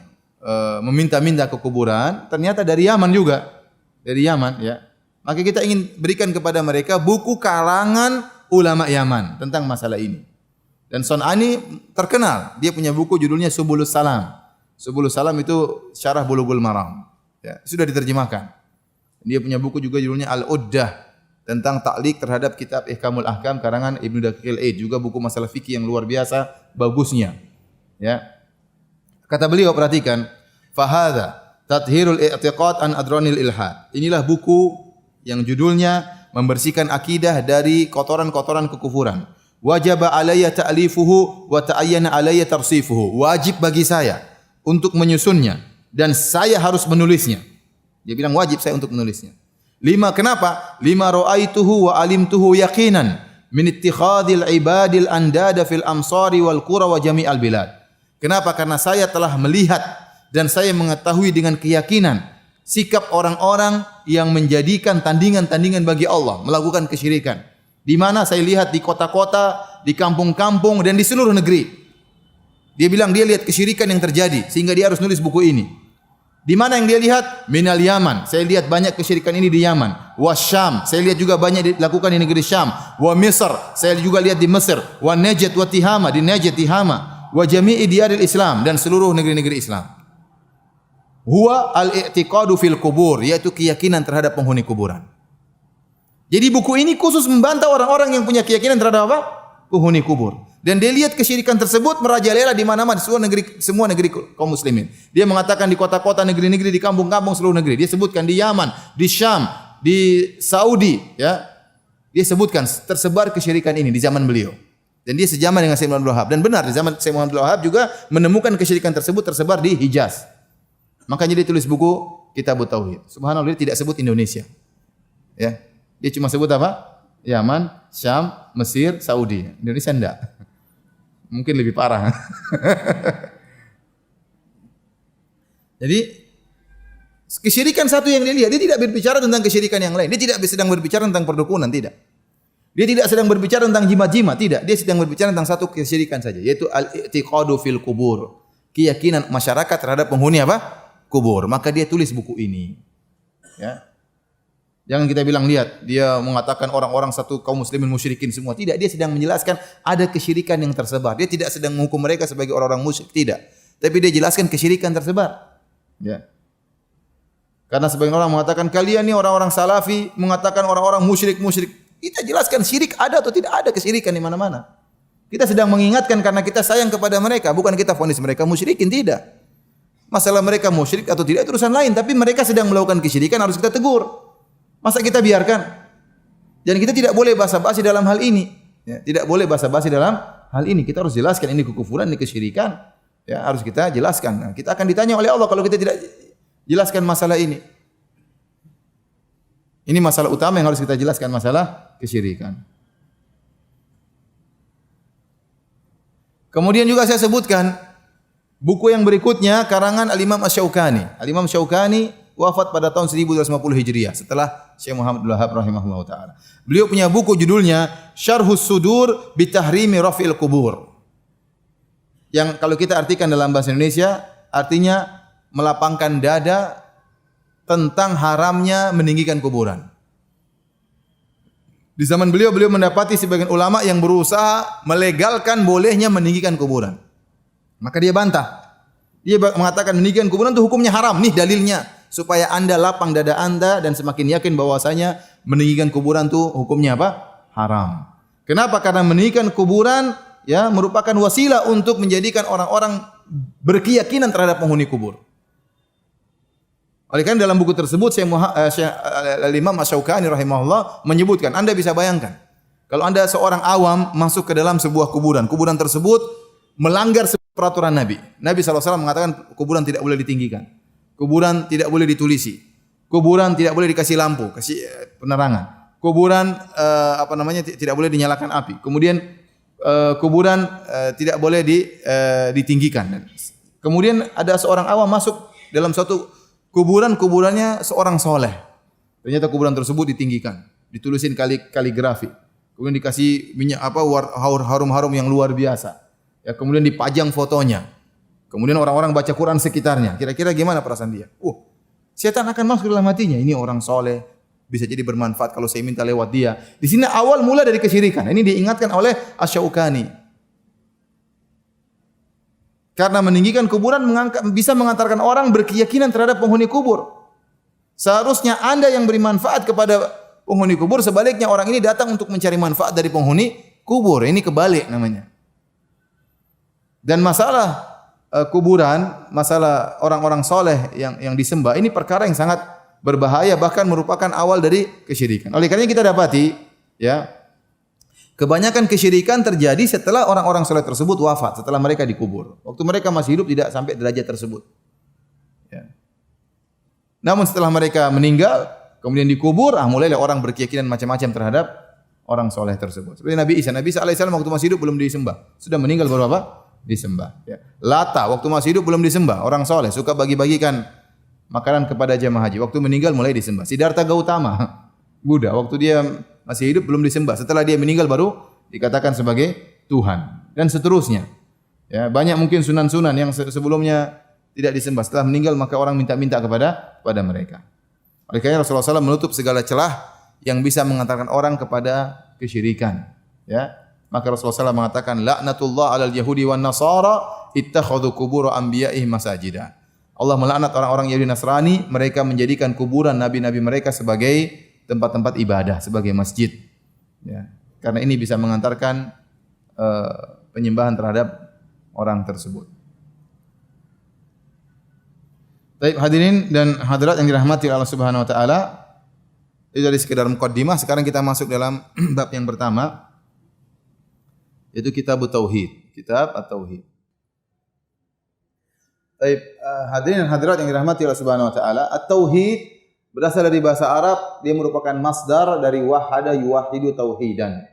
[SPEAKER 1] meminta-minta ke kuburan ternyata dari Yaman juga. Dari Yaman ya. Maka kita ingin berikan kepada mereka buku karangan ulama Yaman tentang masalah ini. Dan Son'ani terkenal, dia punya buku judulnya Subulus Salam. Subulus Salam itu syarah Bulughul Maram. Ya, sudah diterjemahkan. Dia punya buku juga judulnya Al-Uddah tentang taklik terhadap kitab Ihkamul Ahkam karangan Ibnu Daqiqil Aid, juga buku masalah fikih yang luar biasa bagusnya. Ya. Kata beliau, perhatikan, fahadha tathhirul i'tiqad an adranil ilhad. Inilah buku yang judulnya membersihkan akidah dari kotoran-kotoran kekufuran. Wajib alayya ta'lifuhu wa ta'ayyana alayya tarsifuhu. Wajib bagi saya untuk menyusunnya dan saya harus menulisnya. Dia bilang wajib saya untuk menulisnya. Kenapa? Ra'aituhu wa alimtuhu yaqinan min ittikhadil ibadil andada fil amsari wal qura wa jami'al bilad. Kenapa? Karena saya telah melihat dan saya mengetahui dengan keyakinan sikap orang-orang yang menjadikan tandingan-tandingan bagi Allah, melakukan kesyirikan. Di mana saya lihat di kota-kota, di kampung-kampung dan di seluruh negeri. Dia bilang dia lihat kesyirikan yang terjadi sehingga dia harus nulis buku ini. Di mana yang dia lihat? Minal Yaman. Saya lihat banyak kesyirikan ini di Yaman. Wa Syam. Saya lihat juga banyak dilakukan di negeri Syam. Wa Misr. Saya juga lihat di Mesir. Wa Najd wa Tihama. Di Najd Tihama. Wa jami'i diyaril Islam. Dan seluruh negeri-negeri Islam. Huwa al-i'tiqadu fil kubur. Yaitu keyakinan terhadap penghuni kuburan. Jadi buku ini khusus membantah orang-orang yang punya keyakinan terhadap apa? Penghuni kubur. Dan dia lihat kesyirikan tersebut merajalela di mana-mana di semua negeri kaum muslimin. Dia mengatakan di kota-kota, negeri-negeri, di kampung-kampung seluruh negeri. Dia sebutkan di Yaman, di Syam, di Saudi, ya. Dia sebutkan tersebar kesyirikan ini di zaman beliau. Dan dia sejaman dengan Syekh Muhammad Abdul Wahab. Dan benar di zaman Syekh Muhammad Abdul Wahab juga menemukan kesyirikan tersebut tersebar di Hijaz. Makanya dia tulis buku Kitabut Tauhid. Subhanallah, dia tidak sebut Indonesia. Ya. Dia cuma sebut apa? Yaman, Syam, Mesir, Saudi. Indonesia enggak. Mungkin lebih parah. Jadi kesyirikan satu yang dia lihat, dia tidak berbicara tentang kesyirikan yang lain. Dia tidak sedang berbicara tentang perdukunan, tidak. Dia tidak sedang berbicara tentang jimat-jimat, tidak. Dia sedang berbicara tentang satu kesyirikan saja, yaitu al-i'tiqadu fil kubur. Keyakinan masyarakat terhadap penghuni apa? Kubur. Maka dia tulis buku ini. Ya. Jangan kita bilang, lihat, dia mengatakan orang-orang satu kaum muslimin musyrikin semua. Tidak, dia sedang menjelaskan ada kesyirikan yang tersebar. Dia tidak sedang menghukum mereka sebagai orang-orang musyrik, tidak. Tapi dia jelaskan kesyirikan tersebar. Ya. Karena sebagian orang mengatakan kalian ni orang-orang salafi mengatakan orang-orang musyrik. Kita jelaskan syirik ada atau tidak ada kesyirikan di mana-mana. Kita sedang mengingatkan karena kita sayang kepada mereka, bukan kita vonis mereka musyrikin, tidak. Masalah mereka musyrik atau tidak itu urusan lain, tapi mereka sedang melakukan kesyirikan harus kita tegur. Masa kita biarkan? Dan kita tidak boleh basa-basi dalam hal ini. Ya, tidak boleh basa-basi dalam hal ini. Kita harus jelaskan ini kekufuran, ini kesyirikan. Ya, harus kita jelaskan. Nah, kita akan ditanya oleh Allah kalau kita tidak jelaskan masalah ini. Ini masalah utama yang harus kita jelaskan, masalah kesyirikan. Kemudian juga saya sebutkan buku yang berikutnya karangan Al-Imam Asy-Syaukani. Al-Imam Syaukani wafat pada tahun 1250 Hijriah setelah Syekh Muhammad Abdul Wahab rahimahullah taala. Beliau punya buku judulnya Syarhus Sudur bi Tahrimi Raf'il Qubur. Yang kalau kita artikan dalam bahasa Indonesia artinya melapangkan dada tentang haramnya meninggikan kuburan. Di zaman beliau mendapati sebagian ulama yang berusaha melegalkan bolehnya meninggikan kuburan. Maka dia bantah. Dia mengatakan meninggikan kuburan itu hukumnya haram. Nih dalilnya. Supaya anda lapang dada anda dan semakin yakin bahwasanya meninggikan kuburan itu hukumnya apa? Haram. Kenapa? Karena meninggikan kuburan ya merupakan wasilah untuk menjadikan orang-orang berkeyakinan terhadap penghuni kubur. Oleh karena dalam buku tersebut Syekh Al-Imam Asy-Syaukani rahimahullah menyebutkan, Anda bisa bayangkan kalau Anda seorang awam masuk ke dalam sebuah kuburan, kuburan tersebut melanggar peraturan Nabi. Nabi SAW mengatakan kuburan tidak boleh ditinggikan. Kuburan tidak boleh ditulisi. Kuburan tidak boleh dikasih lampu, kasih penerangan. Kuburan tidak boleh dinyalakan api. Kemudian kuburan tidak boleh ditinggikan. Kemudian ada seorang awam masuk dalam suatu kuburannya seorang soleh. Ternyata kuburan tersebut ditinggikan, ditulisin kaligrafi. Kemudian dikasih minyak harum-harum yang luar biasa. Ya, kemudian dipajang fotonya. Kemudian orang-orang baca Quran sekitarnya. Kira-kira gimana perasaan dia? Setan akan masuk dalam hatinya. Ini orang soleh, bisa jadi bermanfaat kalau saya minta lewat dia. Di sini awal mula dari kesyirikan. Ini diingatkan oleh Asy-Syaukani. Karena meninggikan kuburan bisa mengantarkan orang berkeyakinan terhadap penghuni kubur. Seharusnya Anda yang beri manfaat kepada penghuni kubur, sebaliknya orang ini datang untuk mencari manfaat dari penghuni kubur. Ini kebalik namanya. Dan masalah kuburan, masalah orang-orang soleh yang disembah, ini perkara yang sangat berbahaya, bahkan merupakan awal dari kesyirikan. Oleh karena kita dapati, ya, kebanyakan kesyirikan terjadi setelah orang-orang soleh tersebut wafat, setelah mereka dikubur. Waktu mereka masih hidup tidak sampai derajat tersebut. Ya. Namun setelah mereka meninggal, kemudian dikubur, mulailah orang berkeyakinan macam-macam terhadap orang soleh tersebut. Seperti Nabi Isa alaihissalam waktu masih hidup belum disembah, sudah meninggal baru apa? Disembah. Ya. Lata waktu masih hidup belum disembah, orang soleh suka bagi-bagikan makanan kepada jemaah haji. Waktu meninggal mulai disembah. Siddhartha Gautama, Buddha, waktu dia masih hidup belum disembah, setelah dia meninggal baru dikatakan sebagai Tuhan, dan seterusnya. Ya, banyak mungkin sunan-sunan yang sebelumnya tidak disembah, setelah meninggal maka orang minta-minta kepada mereka. Oleh karena Rasulullah SAW menutup segala celah yang bisa mengantarkan orang kepada kesyirikan. Ya, maka Rasulullah SAW mengatakan, laknatullah alal yahudi wan nasara ittakhadhu qubur anbiya'ihim masajida. Allah melaknat orang-orang Yahudi Nasrani, mereka menjadikan kuburan nabi-nabi mereka sebagai tempat-tempat ibadah, sebagai masjid. Ya, karena ini bisa mengantarkan penyembahan terhadap orang tersebut. Baik, hadirin dan hadirat yang dirahmati Allah Subhanahu wa taala, itu dari sekedar mukaddimah. Sekarang kita masuk dalam bab yang pertama, yaitu kitab Tauhid, kitab At-Tauhid. Baik, hadirin dan hadirat yang dirahmati Allah Subhanahu wa taala, At-Tauhid berasal dari bahasa Arab, dia merupakan masdar dari wahada yuwahidu tauhidan.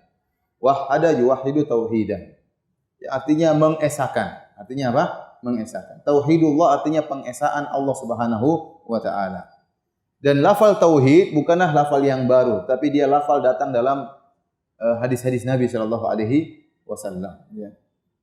[SPEAKER 1] Wahada yuwahidu tauhidan. Ya, artinya mengesahkan. Artinya apa? Mengesahkan. Tauhidullah artinya pengesaan Allah Subhanahu wa taala. Dan lafal tauhid bukanlah lafal yang baru, tapi dia lafal datang dalam hadis-hadis Nabi sallallahu alaihi wasallam, ya.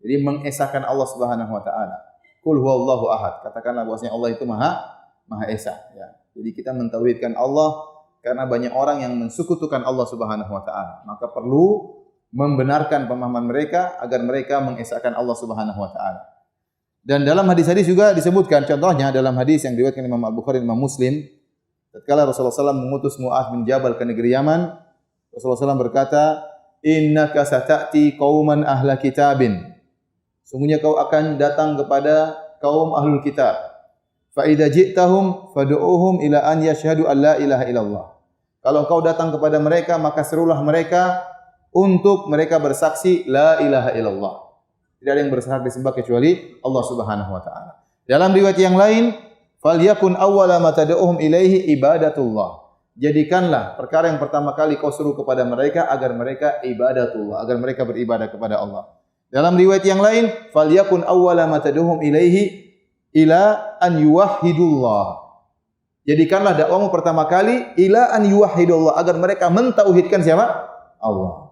[SPEAKER 1] Jadi mengesahkan Allah Subhanahu wa taala. Qul huwallahu ahad. Katakanlah bahwasanya Allah itu Maha Esa, ya. Jadi kita mentauhidkan Allah karena banyak orang yang mensekutukan Allah Subhanahu wa taala. Maka perlu membenarkan pemahaman mereka agar mereka mengesahkan Allah Subhanahu wa taala. Dan dalam hadis-hadis juga disebutkan, contohnya dalam hadis yang diriwayatkan Imam Al-Bukhari dan Imam Muslim, tatkala Rasulullah SAW mengutus Mu'adz bin Jabal ke negeri Yaman, Rasulullah SAW berkata, innaka sata'ti qauman ahla kitabin. Sungguhnya kau akan datang kepada kaum ahlul kitab. Fa idza ji'tahum fad'uuhum ila an yashhadu an la ilaha illallah. Kalau kau datang kepada mereka, maka serulah mereka untuk mereka bersaksi la ilaha illallah. Tidak ada yang berhak disembah kecuali Allah Subhanahu wa taala. Dalam riwayat yang lain, falyakun awwala ma tad'uuhum ilaihi ibadatullah. Jadikanlah perkara yang pertama kali kau seru kepada mereka agar mereka ibadatullah, agar mereka beribadah kepada Allah. Dalam riwayat yang lain, falyakun awwala ma tad'uuhum ilaihi ila an yuwahhidullah. Jadikanlah dakwamu pertama kali ila an yuwahhidullah, agar mereka mentauhidkan siapa? Allah.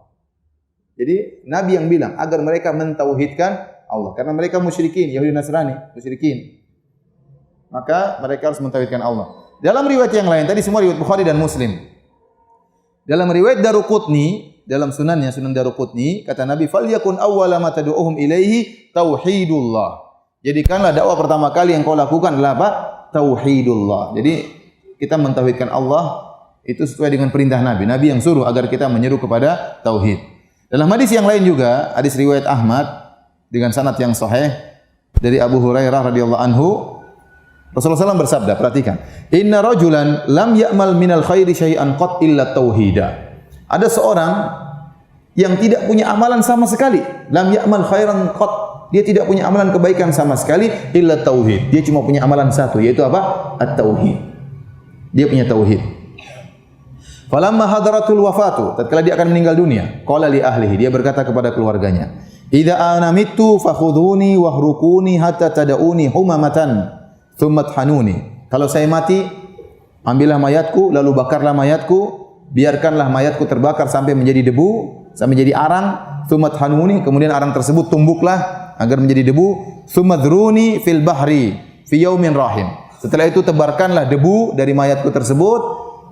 [SPEAKER 1] Jadi Nabi yang bilang agar mereka mentauhidkan Allah, karena mereka musyrikin, Yahudi Nasrani, musyrikin. Maka mereka harus mentauhidkan Allah. Dalam riwayat yang lain, tadi semua riwayat Bukhari dan Muslim. Dalam riwayat Daruqutni, dalam sunannya, Sunan Daruqutni, kata Nabi, falyakun awwala ma tad'uuhum ilaihi tauhidullah. Jadikanlah dakwah pertama kali yang kau lakukan adalah apa? Tauhidullah. Jadi kita mentauhidkan Allah itu sesuai dengan perintah Nabi. Nabi yang suruh agar kita menyeru kepada tauhid. Dalam hadis yang lain juga, hadis riwayat Ahmad dengan sanad yang sahih dari Abu Hurairah radhiyallahu anhu, Rasulullah SAW bersabda, perhatikan. Inna rajulan lam ya'mal minal khairi syai'an qat illa tauhida. Ada seorang yang tidak punya amalan sama sekali. Lam ya'mal khairan qat. Dia tidak punya amalan kebaikan sama sekali illa tauhid. Dia cuma punya amalan satu, yaitu apa? At-tauhid. Dia punya tauhid. Falamma hadaratul wafatu, tatkala dia akan meninggal dunia, qala li ahlihi, dia berkata kepada keluarganya, "Idza ana mittu fakhudhuni wahrukuni hatta tad'uni humamatan." Tsummat hanuni. Kalau saya mati, ambillah mayatku, lalu bakarlah mayatku, biarkanlah mayatku terbakar sampai menjadi debu, sampai menjadi arang. Tsummat hanuni, kemudian arang tersebut tumbuklah agar menjadi debu. Tsumadruni fil bahri fi yaumin rahim. Setelah itu tebarkanlah debu dari mayatku tersebut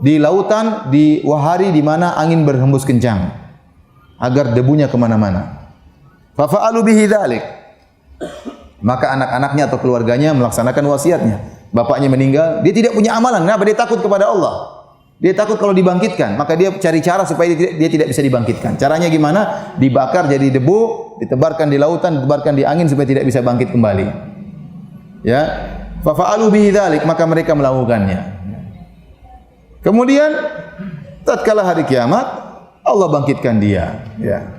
[SPEAKER 1] di lautan di hari di mana angin berhembus kencang, agar debunya kemana-mana. Fa fa'alu bihi dzalik. Maka anak-anaknya atau keluarganya melaksanakan wasiatnya. Bapaknya meninggal, dia tidak punya amalan. Kenapa? Dia takut kepada Allah. Dia takut kalau dibangkitkan, maka dia cari cara supaya dia tidak bisa dibangkitkan. Caranya gimana? Dibakar jadi debu, ditebarkan di lautan, ditebarkan di angin supaya tidak bisa bangkit kembali. Ya, fa fa'alu bihi dzalik, maka mereka melakukannya. Kemudian tatkala hari kiamat, Allah bangkitkan dia, ya.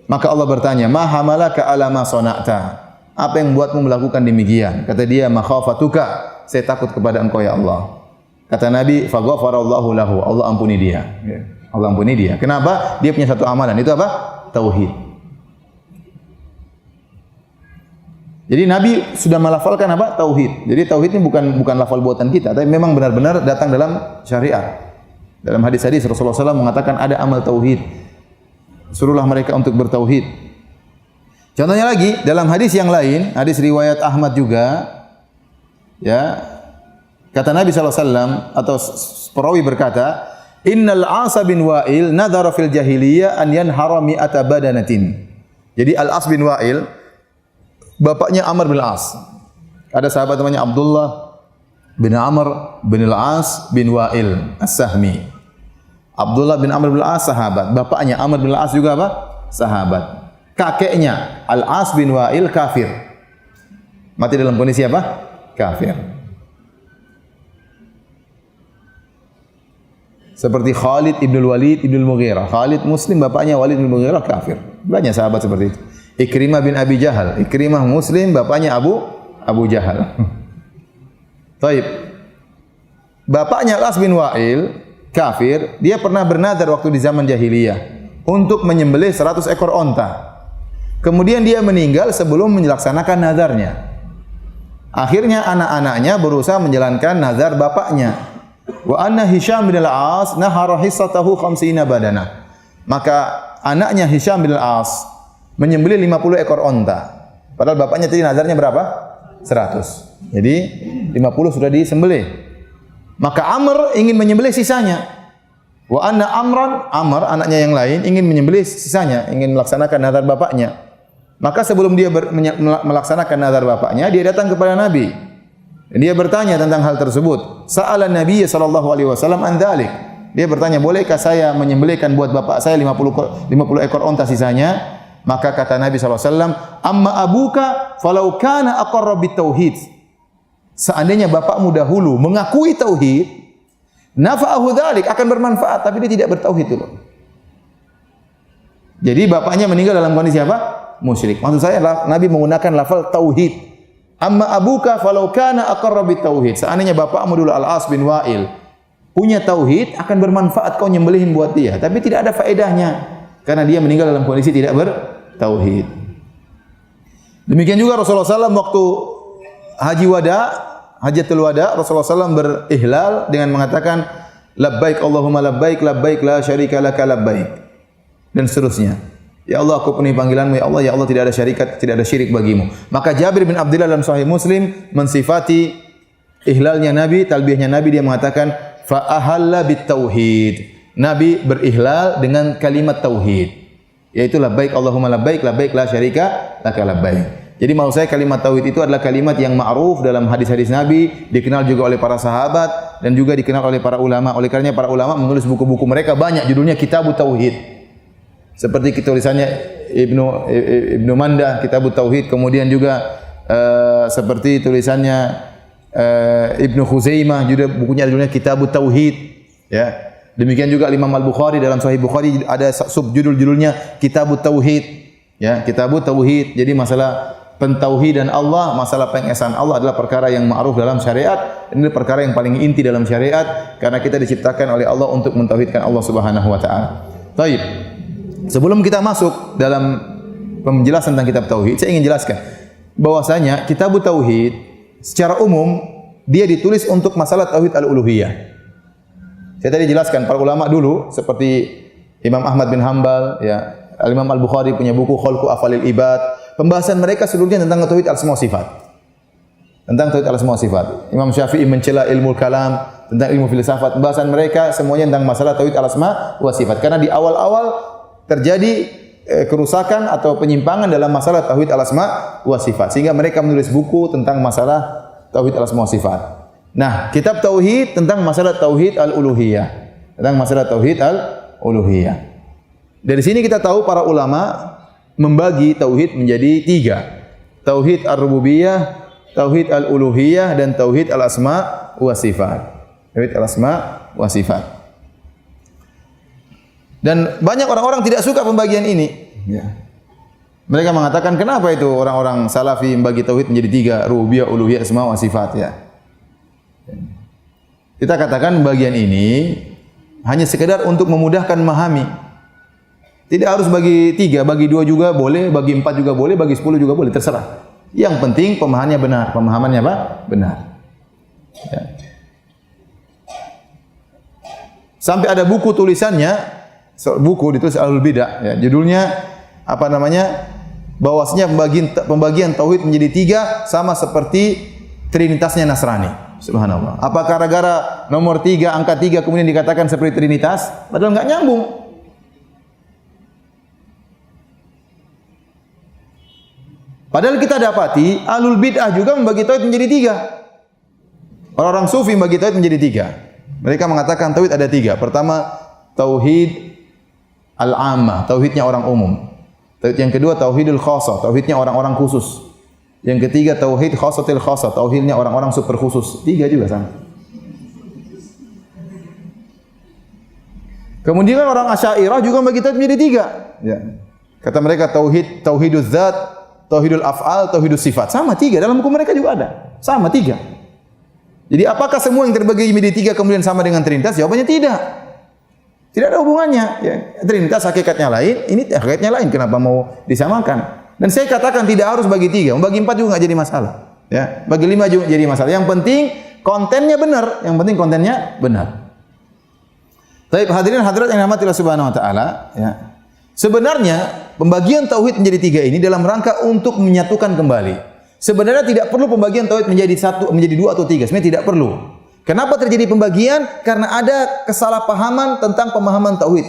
[SPEAKER 1] Maka Allah bertanya, "Ma hamalaka ala ma sana'ta?" Apa yang membuatmu melakukan demikian? Kata dia, "Makhafatuka." Saya takut kepada Engkau ya Allah. Kata Nabi, "Fa ghafarallahu lahu." Allah ampuni dia. Allah ampuni dia. Kenapa? Dia punya satu amalan. Itu apa? Tauhid. Jadi Nabi sudah melafalkan apa? Tauhid. Jadi tauhid ini bukan lafal buatan kita, tapi memang benar-benar datang dalam syariat. Dalam hadis-hadis Rasulullah SAW mengatakan ada amal tauhid. Suruhlah mereka untuk bertauhid. Contohnya lagi dalam hadis yang lain, hadis riwayat Ahmad juga, ya, kata Nabi SAW atau perawi berkata, Innal As bin Wa'il nadhara fil jahiliyah an yanhara mi'ata badanatin. Jadi Al-As bin Wa'il bapaknya Amr bin Al-As. Ada sahabat namanya Abdullah bin Amr bin Al-As bin Wa'il As-Sahmi. Abdullah bin Amr bin Al-As sahabat, bapaknya Amr bin Al-As juga apa? Sahabat. Kakeknya Al-As bin Wa'il kafir. Mati dalam kondisi apa? Kafir. Seperti Khalid ibn Walid ibn Mughirah. Khalid muslim, bapaknya Walid bin Mughirah kafir. Banyak sahabat seperti itu. Ikrimah bin Abi Jahal. Ikrimah muslim, bapaknya Abu Jahal. Taib. Bapaknya Al-As bin Wa'il kafir, dia pernah bernadar waktu di zaman jahiliyah untuk menyembelih 100 ekor onta. Kemudian dia meninggal sebelum melaksanakan nadarnya. Akhirnya anak-anaknya berusaha menjalankan nazar bapaknya. Wa anna Hisham bin Al-As nahara hissatahu 50 badana. Maka anaknya Hisham bin Al-As menyembelih 50 ekor onta. Padahal bapaknya tadi nazarnya berapa? 100. Jadi 50 sudah disembelih. Maka Amr ingin menyembelih sisanya. Wa anna Amr anaknya yang lain ingin menyembelih sisanya, ingin melaksanakan nazar bapaknya. Maka sebelum dia melaksanakan nazar bapaknya, dia datang kepada Nabi. Dan dia bertanya tentang hal tersebut. Sa'ala Nabi sallallahu alaihi wasallam an dzalik. Dia bertanya, "Bolehkah saya menyembelihkan buat bapak saya 50 ekor onta sisanya?" Maka kata Nabi sallallahu alaihi wasallam, "Amma abuka falau kana aqarra bitauhid." Seandainya bapakmu dahulu mengakui tauhid, nafa'ahu dzalik, akan bermanfaat, tapi dia tidak bertauhid dulu. Jadi bapaknya meninggal dalam kondisi apa? Musyrik. Maksud saya Nabi menggunakan lafal tauhid. Amma abuka falau kana aqarra bitauhid. Seandainya bapakmu dulu Al-As bin Wa'il punya tauhid, akan bermanfaat kau nyembelihin buat dia, tapi tidak ada faedahnya karena dia meninggal dalam kondisi tidak bertauhid. Demikian juga Rasulullah SAW waktu Hajatul Wada, Rasulullah SAW berihlal dengan mengatakan labbaik Allahumma labbaik labbaik la syarika laka labbaik dan seterusnya. Ya Allah, aku penuhi panggilanmu, ya Allah tidak ada syarikat, tidak ada syirik bagimu. Maka Jabir bin Abdullah dalam Sahih Muslim mensifati ihlalnya Nabi, talbiyahnya Nabi, dia mengatakan fa ahalla bit tauhid. Nabi berihlal dengan kalimat tauhid, yaitu labbaik Allahumma labbaik labbaik la syarika laka labbaik. Jadi maksud saya kalimat tauhid itu adalah kalimat yang ma'ruf dalam hadis-hadis Nabi, dikenal juga oleh para sahabat dan juga dikenal oleh para ulama. Oleh karenanya para ulama menulis buku-buku mereka banyak judulnya Kitabut Tauhid. Seperti tulisannya Ibnu Mandah Kitabut Tauhid, kemudian juga seperti tulisannya Ibnu Khuzaimah juga bukunya judulnya Kitabut Tauhid, ya. Demikian juga Imam Al-Bukhari dalam Sahih Bukhari ada subjudul judulnya Kitabut Tauhid, ya, Kitabut Tauhid. Jadi masalah pentauhidan Allah, masalah pengesahan Allah adalah perkara yang ma'ruf dalam syariat. Ini perkara yang paling inti dalam syariat karena kita diciptakan oleh Allah untuk mentauhidkan Allah Subhanahu wa taala. Baik. Sebelum kita masuk dalam penjelasan tentang kitab tauhid, saya ingin jelaskan bahwasanya Kitabut Tauhid secara umum dia ditulis untuk masalah tauhid al-uluhiyah. Saya tadi jelaskan para ulama dulu seperti Imam Ahmad bin Hanbal, ya, Imam Al-Bukhari punya buku Khalqu Afalil Ibad. Pembahasan mereka seluruhnya tentang tauhid al-asma wa sifat. Tentang tauhid al-asma wa sifat. Imam Syafi'i mencela ilmu kalam, tentang ilmu filsafat. Pembahasan mereka semuanya tentang masalah tauhid al-asma wa sifat. Karena di awal-awal terjadi kerusakan atau penyimpangan dalam masalah tauhid al-asma wa sifat. Sehingga mereka menulis buku tentang masalah tauhid al-asma wa sifat. Nah, kitab tauhid tentang masalah tauhid al-uluhiyah. Tentang masalah tauhid al-uluhiyah. Dari sini kita tahu para ulama membagi tauhid menjadi 3. Tauhid ar-rububiyah, tauhid al-uluhiyah dan tauhid al-asma wa sifat. Tauhid al-asma wa sifat. Dan banyak orang-orang tidak suka pembagian ini, ya. Mereka mengatakan kenapa itu orang-orang salafi membagi tauhid menjadi 3, rububiyah, uluhiyah, asma wa sifat, ya. Kita katakan bagian ini hanya sekedar untuk memudahkan memahami. Tidak harus bagi 3, bagi 2 juga boleh, bagi 4 juga boleh, bagi 10 juga boleh, terserah. Yang penting pemahamannya benar. Pemahamannya apa? Benar. Ya. Sampai ada buku tulisannya, buku ditulis Ahlul Bidah, ya, judulnya apa namanya? Bahwasanya pembagian tauhid menjadi 3 sama seperti trinitasnya Nasrani. Subhanallah. Apakah gara-gara nomor 3, angka 3 kemudian dikatakan seperti trinitas? Padahal enggak nyambung. Padahal kita dapati Ahlul Bid'ah juga membagi tauhid menjadi 3. Orang-orang sufi membagi tauhid menjadi 3. Mereka mengatakan tauhid ada 3. Pertama, tauhid al-ammah, tauhidnya orang umum. Tauhid yang kedua tauhidul khassah, tauhidnya orang-orang khusus. Yang ketiga tauhid khassatil khassah, tauhidnya orang-orang super khusus. 3 juga sama. Kemudian orang Asy'ariyah juga membagi tauhid menjadi 3. Ya. Kata mereka tauhiduz zat, tauhidul af'al, tauhidus sifat. Sama 3, dalam hukum mereka juga ada. Sama 3. Jadi apakah semua yang terbagi menjadi 3 kemudian sama dengan trinitas? Jawabannya tidak. Tidak ada hubungannya. Ya. Trinitas hakikatnya lain, ini hakikatnya lain. Kenapa mau disamakan? Dan saya katakan tidak harus bagi 3. Bagi 4 juga enggak jadi masalah. Ya. Bagi 5 juga jadi masalah. Yang penting kontennya benar. Yang penting kontennya benar. Baik, hadirin hadirat yang dirahmati Allah Subhanahu wa taala, ya. Sebenarnya pembagian tauhid menjadi 3 ini dalam rangka untuk menyatukan kembali. Sebenarnya tidak perlu pembagian tauhid menjadi 1, menjadi 2 atau 3. Sebenarnya tidak perlu. Kenapa terjadi pembagian? Karena ada kesalahpahaman tentang pemahaman tauhid.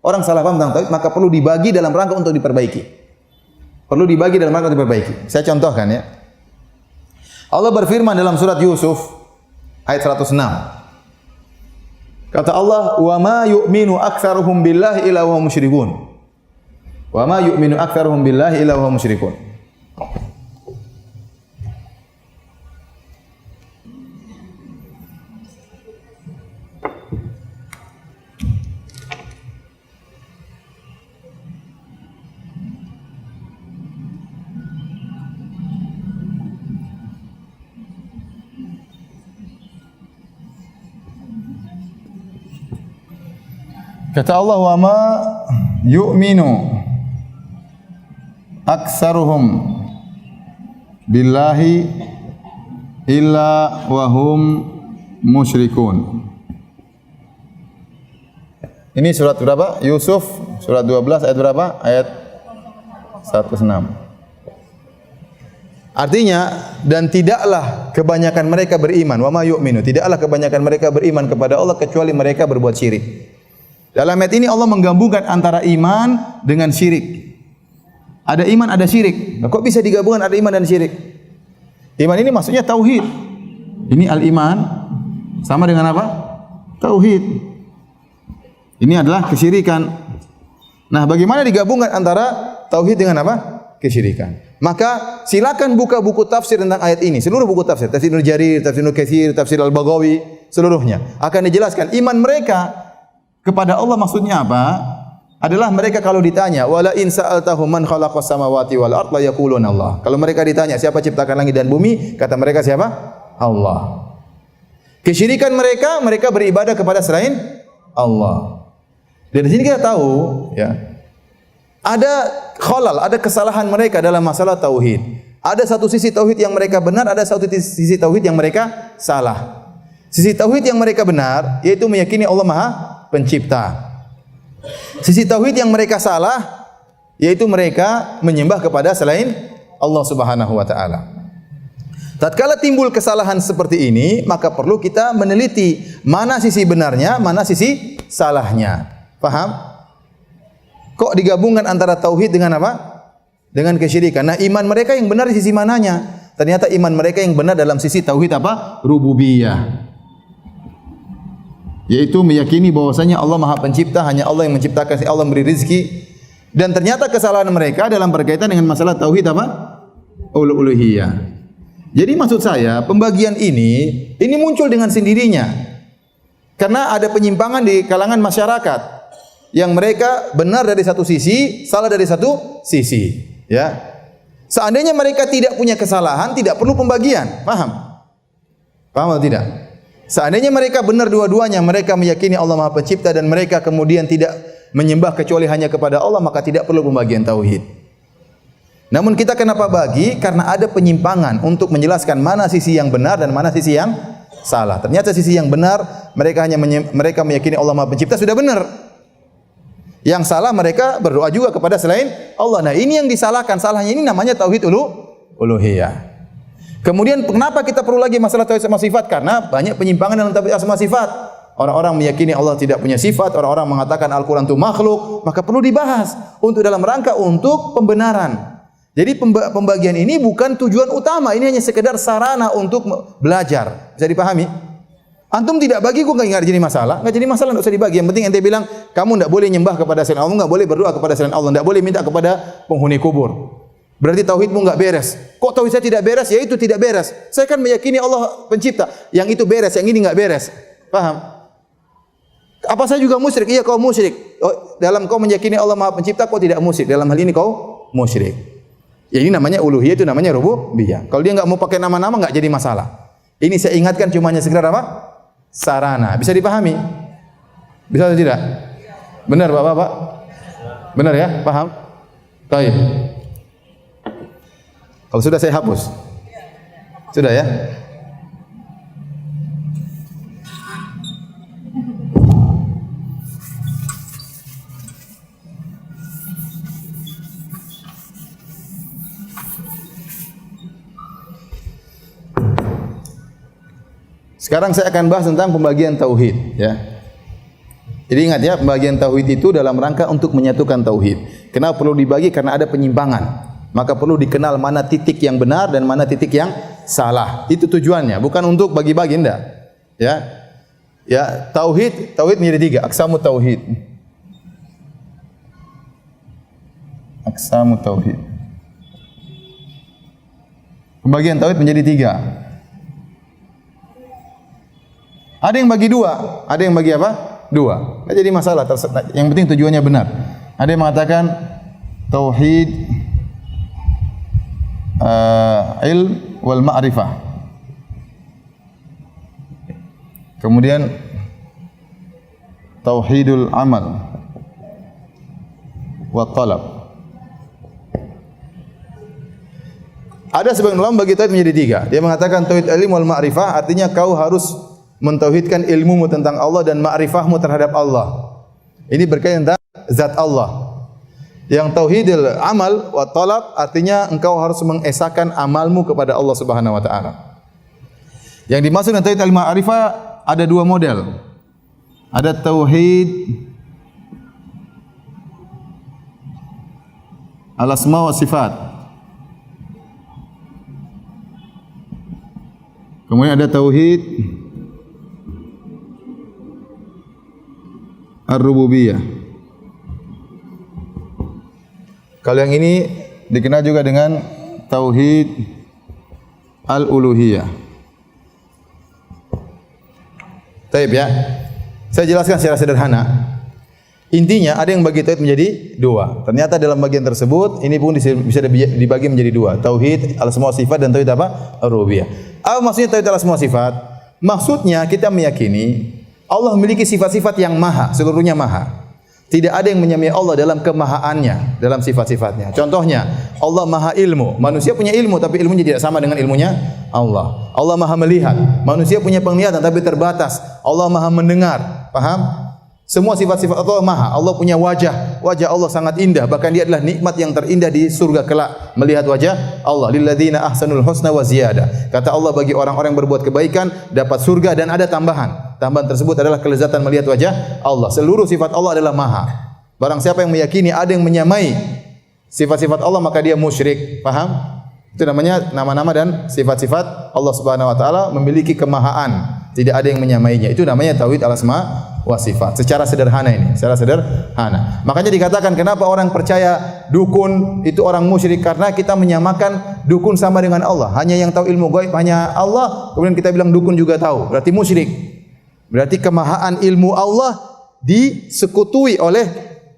[SPEAKER 1] Orang salah paham tentang tauhid, maka perlu dibagi dalam rangka untuk diperbaiki. Perlu dibagi dalam rangka untuk diperbaiki. Saya contohkan, ya. Allah berfirman dalam surat Yusuf ayat 106. Kata Allah, "Wa ma yu'minu aktsaruhum billahi illa wa hum musyrikun." Wa ma yu'minu aktsaruhum billahi illa wa hum musyrikun. Kata Allah, "Wa ma yu'minu aktsaruhum billahi illa wa hum musyrikun." Ini surat berapa? Yusuf surat 12 ayat berapa? Ayat 106. Artinya, dan tidaklah kebanyakan mereka beriman, wa ma yu'minu, tidaklah kebanyakan mereka beriman kepada Allah kecuali mereka berbuat syirik. Dalam ayat ini Allah menggabungkan antara iman dengan syirik. Ada iman, ada syirik. Nah, kok bisa digabungkan ada iman dan syirik? Iman ini maksudnya tauhid. Ini al-iman sama dengan apa? Tauhid. Ini adalah kesyirikan. Nah, bagaimana digabungkan antara tauhid dengan apa? Kesyirikan. Maka silakan buka buku tafsir tentang ayat ini, seluruh buku tafsir, tafsir Ibnu Jarir, tafsir Ibnu Katsir, tafsir Al-Baghawi, seluruhnya akan dijelaskan iman mereka kepada Allah maksudnya apa? Adalah mereka kalau ditanya, wala in sa'altahum man khalaqas samawati wal ard la yaquluna Allah. Kalau mereka ditanya siapa ciptakan langit dan bumi, kata mereka siapa? Allah. Kesyirikan mereka, mereka beribadah kepada selain Allah. Dan di sini kita tahu, ya, ada khalal, ada kesalahan mereka dalam masalah tauhid. Ada satu sisi tauhid yang mereka benar, ada satu sisi tauhid yang mereka salah. Sisi tauhid yang mereka benar yaitu meyakini Allah Maha Pencipta. Sisi tauhid yang mereka salah yaitu mereka menyembah kepada selain Allah Subhanahu wa taala. Tatkala timbul kesalahan seperti ini, maka perlu kita meneliti mana sisi benarnya, mana sisi salahnya. Paham? Kok digabungkan antara tauhid dengan apa? Dengan kesyirikan. Nah, iman mereka yang benar di sisi mananya? Ternyata iman mereka yang benar dalam sisi tauhid apa? Rububiyah. Yaitu meyakini bahwasanya Allah Maha Pencipta, hanya Allah yang menciptakan, Allah memberi rezeki. Dan ternyata kesalahan mereka dalam berkaitan dengan masalah tauhid apa? Uluhiyah. Jadi maksud saya, pembagian ini muncul dengan sendirinya. Karena ada penyimpangan di kalangan masyarakat yang mereka benar dari satu sisi, salah dari satu sisi, ya. Seandainya mereka tidak punya kesalahan, tidak perlu pembagian. Paham? Paham atau tidak? Seandainya mereka benar dua-duanya, mereka meyakini Allah Maha Pencipta dan mereka kemudian tidak menyembah kecuali hanya kepada Allah, maka tidak perlu pembagian tauhid. Namun kita kenapa bagi? Karena ada penyimpangan untuk menjelaskan mana sisi yang benar dan mana sisi yang salah. Ternyata sisi yang benar mereka mereka meyakini Allah Maha Pencipta sudah benar. Yang salah mereka berdoa juga kepada selain Allah. Nah, ini yang disalahkan. Salahnya ini namanya tauhid uluhiyah. Kemudian kenapa kita perlu lagi masalah tauhid asma sifat? Karena banyak penyimpangan dalam tauhid asma sifat. Orang-orang meyakini Allah tidak punya sifat, orang-orang mengatakan Al-Qur'an itu makhluk, maka perlu dibahas untuk dalam rangka untuk pembenaran. Jadi pembagian ini bukan tujuan utama, ini hanya sekedar sarana untuk belajar. Bisa dipahami? Antum tidak bagi, gua enggak jadi masalah. Enggak jadi masalah, enggak usah dibagi. Yang penting ente bilang, kamu enggak boleh nyembah kepada selain Allah, enggak boleh berdoa kepada selain Allah, enggak boleh minta kepada penghuni kubur. Berarti tauhidmu enggak beres. Kok tauhid saya tidak beres? Ya itu tidak beres. Saya kan meyakini Allah Pencipta. Yang itu beres, yang ini enggak beres. Paham? Apa saya juga musyrik? Iya, kau musyrik. Oh, dalam kau meyakini Allah Maha Pencipta, kau tidak musyrik. Dalam hal ini kau musyrik. Ya ini namanya uluhiyah, itu namanya rububiyah. Kalau dia enggak mau pakai nama-nama enggak jadi masalah. Ini saya ingatkan cuma hanya sekedar apa? Sarana. Bisa dipahami? Bisa atau tidak? Benar Bapak-bapak? Benar ya? Paham? Baik. Kalau sudah saya hapus. Sudah ya? Sekarang saya akan bahas tentang pembagian tauhid, ya. Jadi ingat ya, pembagian tauhid itu dalam rangka untuk menyatukan tauhid. Kenapa perlu dibagi? Karena ada penyimpangan. Maka perlu dikenal mana titik yang benar dan mana titik yang salah. Itu tujuannya, bukan untuk bagi-bagi, enggak. Ya. Ya, tauhid menjadi 3, aqsamu tauhid. Aqsamu tauhid. Pembagian tauhid menjadi 3. Ada yang bagi 2, ada yang bagi apa? 2. Tidak jadi masalah. Yang penting tujuannya benar. Ada yang mengatakan tauhid ilm wal ma'rifah. Kemudian tauhidul amal wa talab. Ada sebagian ulama bagi tauhid menjadi 3. Dia mengatakan tauhid ilm wal ma'rifah artinya kau harus mentauhidkan ilmumu tentang Allah dan ma'rifahmu terhadap Allah. Ini berkaitan tentang zat Allah. Yang tauhidul amal wa talab artinya engkau harus mengesahkan amalmu kepada Allah Subhanahu wa taala. Yang dimaksud dengan tauhid al-ma'rifah ada 2 model. Ada tauhid al-asma wa sifat. Kemudian ada tauhid ar-rububiyah. Kalau yang ini dikenal juga dengan tauhid al-uluhiyah. Baik ya. Saya jelaskan secara sederhana. Intinya ada yang bagi tauhid menjadi dua. Ternyata dalam bagian tersebut ini pun bisa dibagi menjadi dua. Tauhid al-asma wa sifat dan tauhid apa? Ar-rububiyah. Apa maksudnya tauhid al-asma wa sifat? Maksudnya kita meyakini Allah memiliki sifat-sifat yang maha, seluruhnya maha. Tidak ada yang menyamai Allah dalam kemahaannya, dalam sifat-sifatnya. Contohnya, Allah maha ilmu. Manusia punya ilmu, tapi ilmunya tidak sama dengan ilmunya Allah. Allah maha melihat. Manusia punya penglihatan, tapi terbatas. Allah maha mendengar. Paham? Semua sifat-sifat Allah maha. Allah punya wajah. Wajah Allah sangat indah. Bahkan dia adalah nikmat yang terindah di surga kelak. Melihat wajah Allah. Lilladzina ahsanul husna wa ziyadah. Kata Allah, bagi orang-orang yang berbuat kebaikan, dapat surga dan ada tambahan. Tambahan tersebut adalah kelezatan melihat wajah Allah. Seluruh sifat Allah adalah maha. Barang siapa yang meyakini ada yang menyamai sifat-sifat Allah, maka dia musyrik. Paham? Itu namanya nama-nama dan sifat-sifat Allah Subhanahu wa taala memiliki kemahaan. Tidak ada yang menyamainya. Itu namanya tauhid al-asma wa sifat. Secara sederhana ini, secara sederhana. Makanya dikatakan kenapa orang percaya dukun itu orang musyrik, karena kita menyamakan dukun sama dengan Allah. Hanya yang tahu ilmu gaib hanya Allah, kemudian kita bilang dukun juga tahu. Berarti musyrik. Berarti kemahaan ilmu Allah disekutui oleh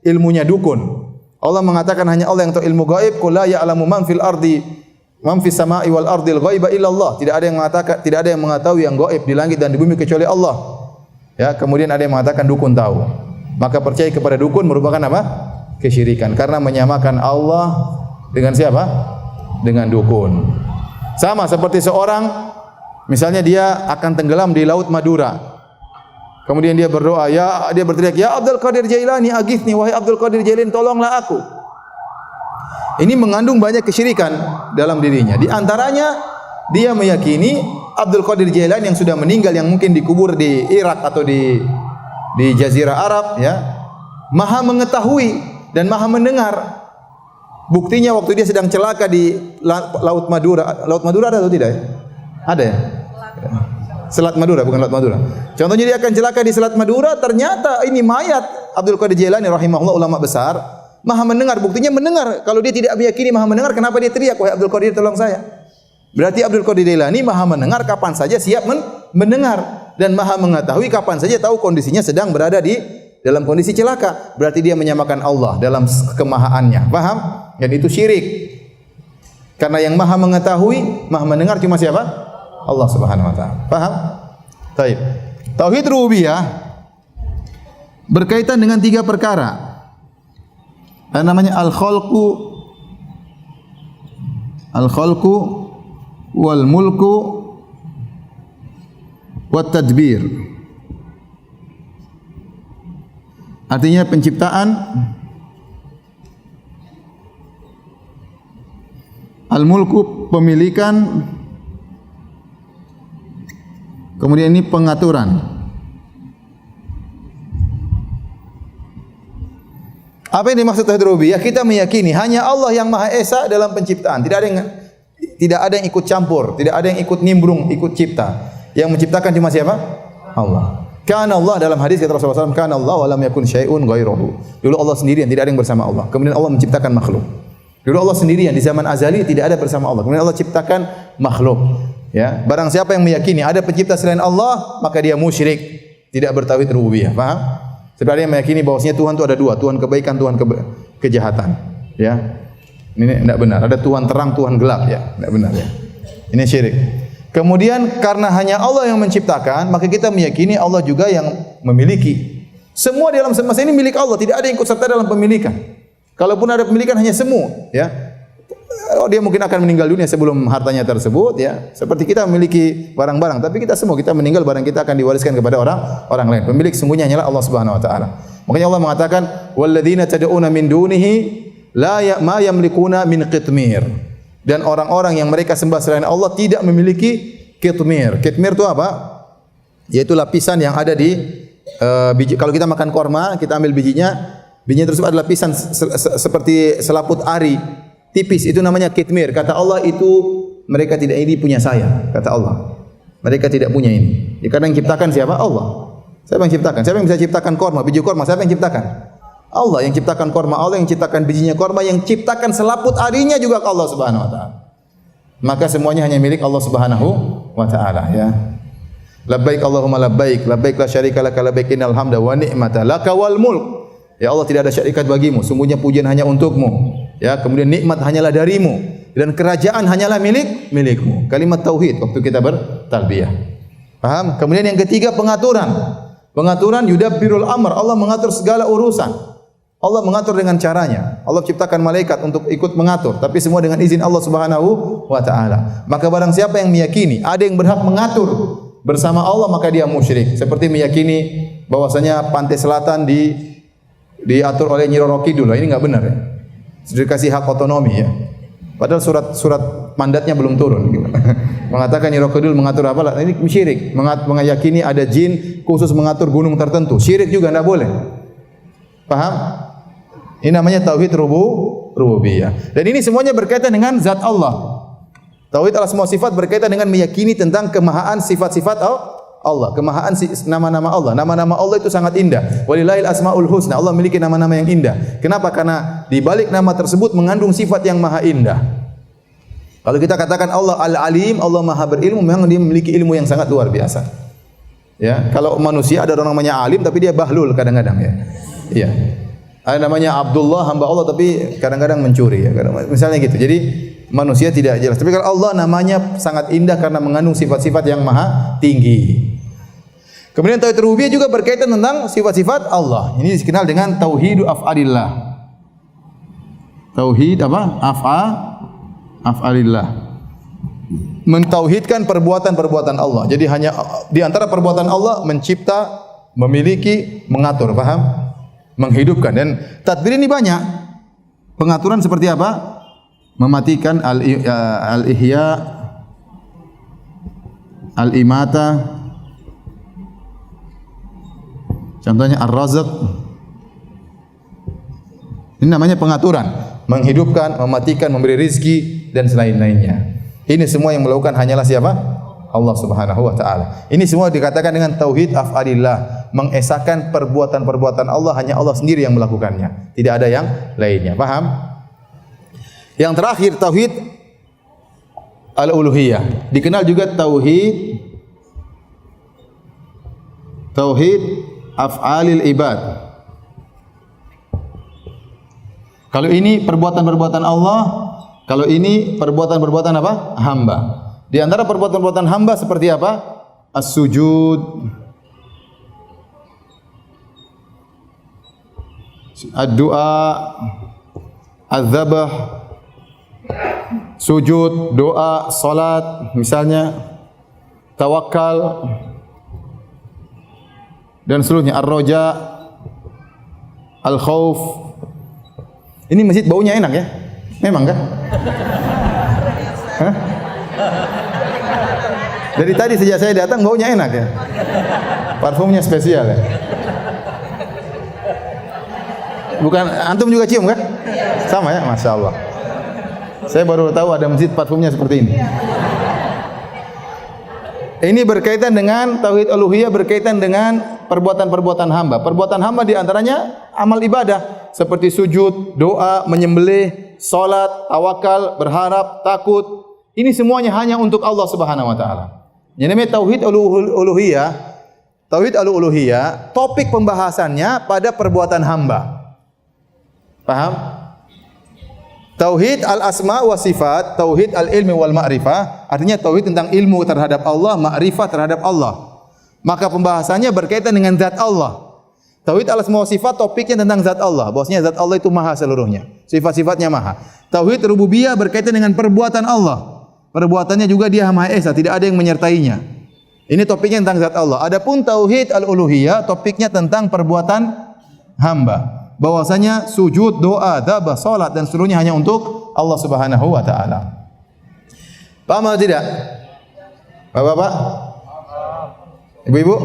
[SPEAKER 1] ilmunya dukun. Allah mengatakan hanya Allah yang tahu ilmu gaib. Qul la ya'lamu man fil ardi man fis sama'i wal ardil ghaiba illa Allah. Tidak ada yang mengatakan, tidak ada yang mengetahui yang gaib di langit dan di bumi kecuali Allah. Ya, kemudian ada yang mengatakan dukun tahu. Maka percaya kepada dukun merupakan apa? Kesyirikan, karena menyamakan Allah dengan siapa? Dengan dukun. Sama seperti seorang misalnya dia akan tenggelam di laut Madura. Kemudian dia berdoa, dia berteriak, "Ya Abdul Qadir Jailani, aghithni, wahai Abdul Qadir Jailani, tolonglah aku." Ini mengandung banyak kesyirikan dalam dirinya. Di antaranya dia meyakini Abdul Qadir Jailani yang sudah meninggal, yang mungkin dikubur di Irak atau di Jazirah Arab, ya, maha mengetahui dan maha mendengar. Buktinya waktu dia sedang celaka di Laut Madura. Laut Madura ada atau tidak? Ada ya? Selat Madura, bukan Laut Madura. Contohnya dia akan celaka di Selat Madura, ternyata ini mayat Abdul Qadir Jailani rahimahullah, ulama besar, maha mendengar. Buktinya mendengar. Kalau dia tidak meyakini maha mendengar, kenapa dia teriak, "Wahai Abdul Qadir, tolong saya"? Berarti Abdul Qadir Jailani maha mendengar, kapan saja siap mendengar, dan maha mengetahui kapan saja tahu kondisinya sedang berada di dalam kondisi celaka. Berarti dia menyamakan Allah dalam kemahaannya. Paham? Dan itu syirik. Karena yang maha mengetahui, maha mendengar cuma siapa? Allah Subhanahu wa taala. Paham? Baik. Tauhid rububiyah berkaitan dengan tiga perkara. Ada namanya al-khalqu wal mulku wat tadbir. Artinya penciptaan, al-mulku pemilikan, kemudian ini pengaturan. Apa yang dimaksud tauhid rububiyah? Kita meyakini hanya Allah yang Maha Esa dalam penciptaan. Tidak ada yang ikut campur, tidak ada yang ikut nimbrung, ikut cipta. Yang menciptakan cuma siapa? Allah. Kana Allah, dalam hadis kata Rasulullah SAW, kana Allah wa lam yakun syai'un ghairuhu. Dulu Allah sendirian, tidak ada yang bersama Allah. Kemudian Allah menciptakan makhluk. Dulu Allah sendirian, di zaman azali tidak ada bersama Allah. Kemudian Allah ciptakan makhluk. Ya, barang siapa yang meyakini ada pencipta selain Allah, maka dia musyrik, tidak bertauhid rububiyah. Paham? Seperti ada yang meyakini bahwasanya Tuhan itu ada dua, Tuhan kebaikan, Tuhan kejahatan. Ya. Ini tidak benar. Ada Tuhan terang, Tuhan gelap, ya. Tidak benar, ya. Ini syirik. Kemudian karena hanya Allah yang menciptakan, maka kita meyakini Allah juga yang memiliki. Semua di alam semesta ini milik Allah, tidak ada yang ikut serta dalam pemilikan. Kalaupun ada pemilikan hanya semu, ya. Dia mungkin akan meninggal dunia sebelum hartanya tersebut, ya. Seperti kita memiliki barang-barang, tapi kita semua kita meninggal, barang kita akan diwariskan kepada orang lain. Pemilik sungguhnya hanyalah Allah Subhanahu wa taala. Makanya Allah mengatakan, "Walladzina tad'una min dunihi la ma yamlikuna min qitmir." Dan orang-orang yang mereka sembah selain Allah tidak memiliki qitmir. Qitmir itu apa? Yaitu lapisan yang ada di biji. Kalau kita makan korma, kita ambil bijinya tersebut adalah lapisan seperti selaput ari, tipis, itu namanya qitmir. Kata Allah, itu mereka tidak, ini punya saya, kata Allah. Mereka tidak punya ini. Ya, karena yang ciptakan siapa? Allah. Siapa yang ciptakan? Siapa yang bisa ciptakan korma, biji korma? Siapa yang ciptakan? Allah yang ciptakan korma, Allah yang ciptakan bijinya korma, yang ciptakan selaput arinya juga Allah Subhanahu wa taala. maka semuanya hanya milik Allah Subhanahu wa taala ya. Labbaik Allahumma labbaik, labbaik la syarika laka labbaik innal hamda wa ni'mata laka wal mulk. Ya Allah, tidak ada syarikat bagimu, sungguhnya pujian hanya untukmu. Ya, kemudian nikmat hanyalah darimu dan kerajaan hanyalah milikmu. Kalimat tauhid waktu kita bertalbiyah. Paham? Kemudian yang ketiga pengaturan. Pengaturan yudabbirul amr, Allah mengatur segala urusan. Allah mengatur dengan caranya. Allah ciptakan malaikat untuk ikut mengatur, tapi semua dengan izin Allah Subhanahu wa taala. Maka barang siapa yang meyakini ada yang berhak mengatur bersama Allah, maka dia musyrik. Seperti meyakini bahwasanya pantai selatan diatur oleh Nyi Roro Kidul. Ini enggak benar ya. Sudah dikasih hak otonomi ya. Padahal surat mandatnya belum turun gitu. Mengatakan Nyi Roro Kidul mengatur apa? Ini syirik. Meyakini ada jin khusus mengatur gunung tertentu. Syirik juga enggak boleh. Paham? Ini namanya tauhid rububiyah. Dan ini semuanya berkaitan dengan zat Allah. Tauhid al-asma wa sifat berkaitan dengan meyakini tentang kemahaan sifat-sifat Allah, kemahaan nama-nama Allah. Nama-nama Allah itu sangat indah. Walillahil asmaul husna. Allah memiliki nama-nama yang indah. Kenapa? Karena di balik nama tersebut mengandung sifat yang maha indah. Kalau kita katakan Allah Al-Alim, Allah Maha berilmu, memang dia memiliki ilmu yang sangat luar biasa. Ya, kalau manusia ada orang namanya alim tapi dia bahlul kadang-kadang ya. Iya. Ada namanya Abdullah, hamba Allah, tapi kadang-kadang mencuri ya. Misalnya gitu. Jadi manusia tidak jelas. Tapi kalau Allah namanya sangat indah karena mengandung sifat-sifat yang maha tinggi. Kemudian tauhid rububiyah juga berkaitan tentang sifat-sifat Allah. Ini dikenal dengan tauhidu af'alillah. Tauhid apa? Af'alillah. Mentauhidkan perbuatan-perbuatan Allah. Jadi hanya di antara perbuatan Allah mencipta, memiliki, mengatur, paham? Menghidupkan. Dan tadbir ini banyak. Pengaturan seperti apa? Mematikan al-ihya, al-imata, contohnya ar-razq. Ini namanya pengaturan, menghidupkan, mematikan, memberi rizki dan selain-lainnya. Ini semua yang melakukan hanyalah siapa? Allah Subhanahu wa taala. Ini semua dikatakan dengan tauhid af'alillah, mengesahkan perbuatan-perbuatan Allah, hanya Allah sendiri yang melakukannya, tidak ada yang lainnya. Paham? Yang terakhir tauhid al-uluhiyah. Dikenal juga tauhid af'alil ibad. Kalau ini perbuatan-perbuatan Allah, kalau ini perbuatan-perbuatan apa? Hamba. Di antara perbuatan-perbuatan hamba seperti apa? As-sujud, ad-du'a, az-zabah, sujud, doa, salat, misalnya tawakal dan seluruhnya, ar-roja, al-khauf. Ini masjid baunya enak ya? Memang kan? Hah? Dari tadi sejak saya datang baunya enak ya? Parfumnya spesial ya? Bukan, antum juga cium kan? Sama ya? Masya Allah. Saya baru tahu ada masjid parfumnya seperti ini. Ini berkaitan dengan tauhid uluhiyah, berkaitan dengan perbuatan-perbuatan hamba. Perbuatan hamba di antaranya amal ibadah seperti sujud, doa, menyembelih, salat, tawakal, berharap, takut. Ini semuanya hanya untuk Allah Subhanahu wa taala. Yang namanya tauhid uluhiyah. Tauhid uluhiyah, topik pembahasannya pada perbuatan hamba. Paham? Tauhid al-asma wa sifat, tauhid al-ilmi wal ma'rifah, artinya tauhid tentang ilmu terhadap Allah, ma'rifah terhadap Allah. Maka pembahasannya berkaitan dengan zat Allah. Tauhid al-asma wa sifat topiknya tentang zat Allah, bahwasanya zat Allah itu maha seluruhnya, sifat-sifatnya maha. Tauhid rububiyah berkaitan dengan perbuatan Allah. Perbuatannya juga Dia Maha Esa, tidak ada yang menyertainya. Ini topiknya tentang zat Allah. Adapun tauhid al-uluhiyah topiknya tentang perbuatan hamba. Bahwasanya sujud, doa, dzabah, salat dan seluruhnya hanya untuk Allah Subhanahu wa taala. Paham atau tidak? Bapak-bapak? Ibu-ibu?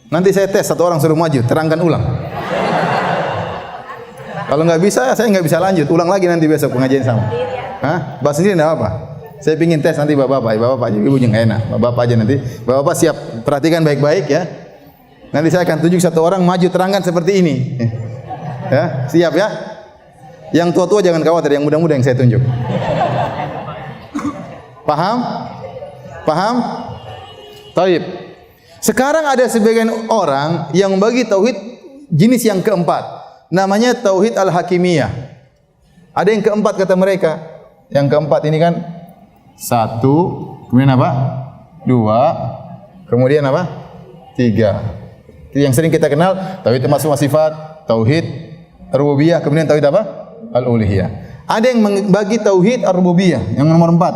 [SPEAKER 1] Nanti saya tes, satu orang suruh maju, terangkan ulang. Kalau nggak bisa, saya nggak bisa lanjut. Ulang lagi nanti besok pengajian sama. Hah? Bahas sendiri enggak apa-apa. Saya pingin tes nanti bapak-bapak, ibu-ibu yang enak. Bapak aja nanti. Bapak siap, perhatikan baik-baik ya. Nanti saya akan tunjuk satu orang maju terangkan seperti ini. Ya, siap ya? Yang tua-tua jangan khawatir, yang muda-muda yang saya tunjuk. Paham? Paham? Taib. Sekarang ada sebagian orang yang membagi tauhid jenis yang keempat. Namanya tauhid al-hakimiyah. Ada yang keempat kata mereka. Yang keempat ini kan satu, kemudian apa? Dua, kemudian apa? Tiga. Itu yang sering kita kenal tauhid asma sifat, tauhid rububiyah, kemudian tauhid apa? Al-uluhiyah. Ada yang membagi tauhid ar-rububiyah yang nomor empat.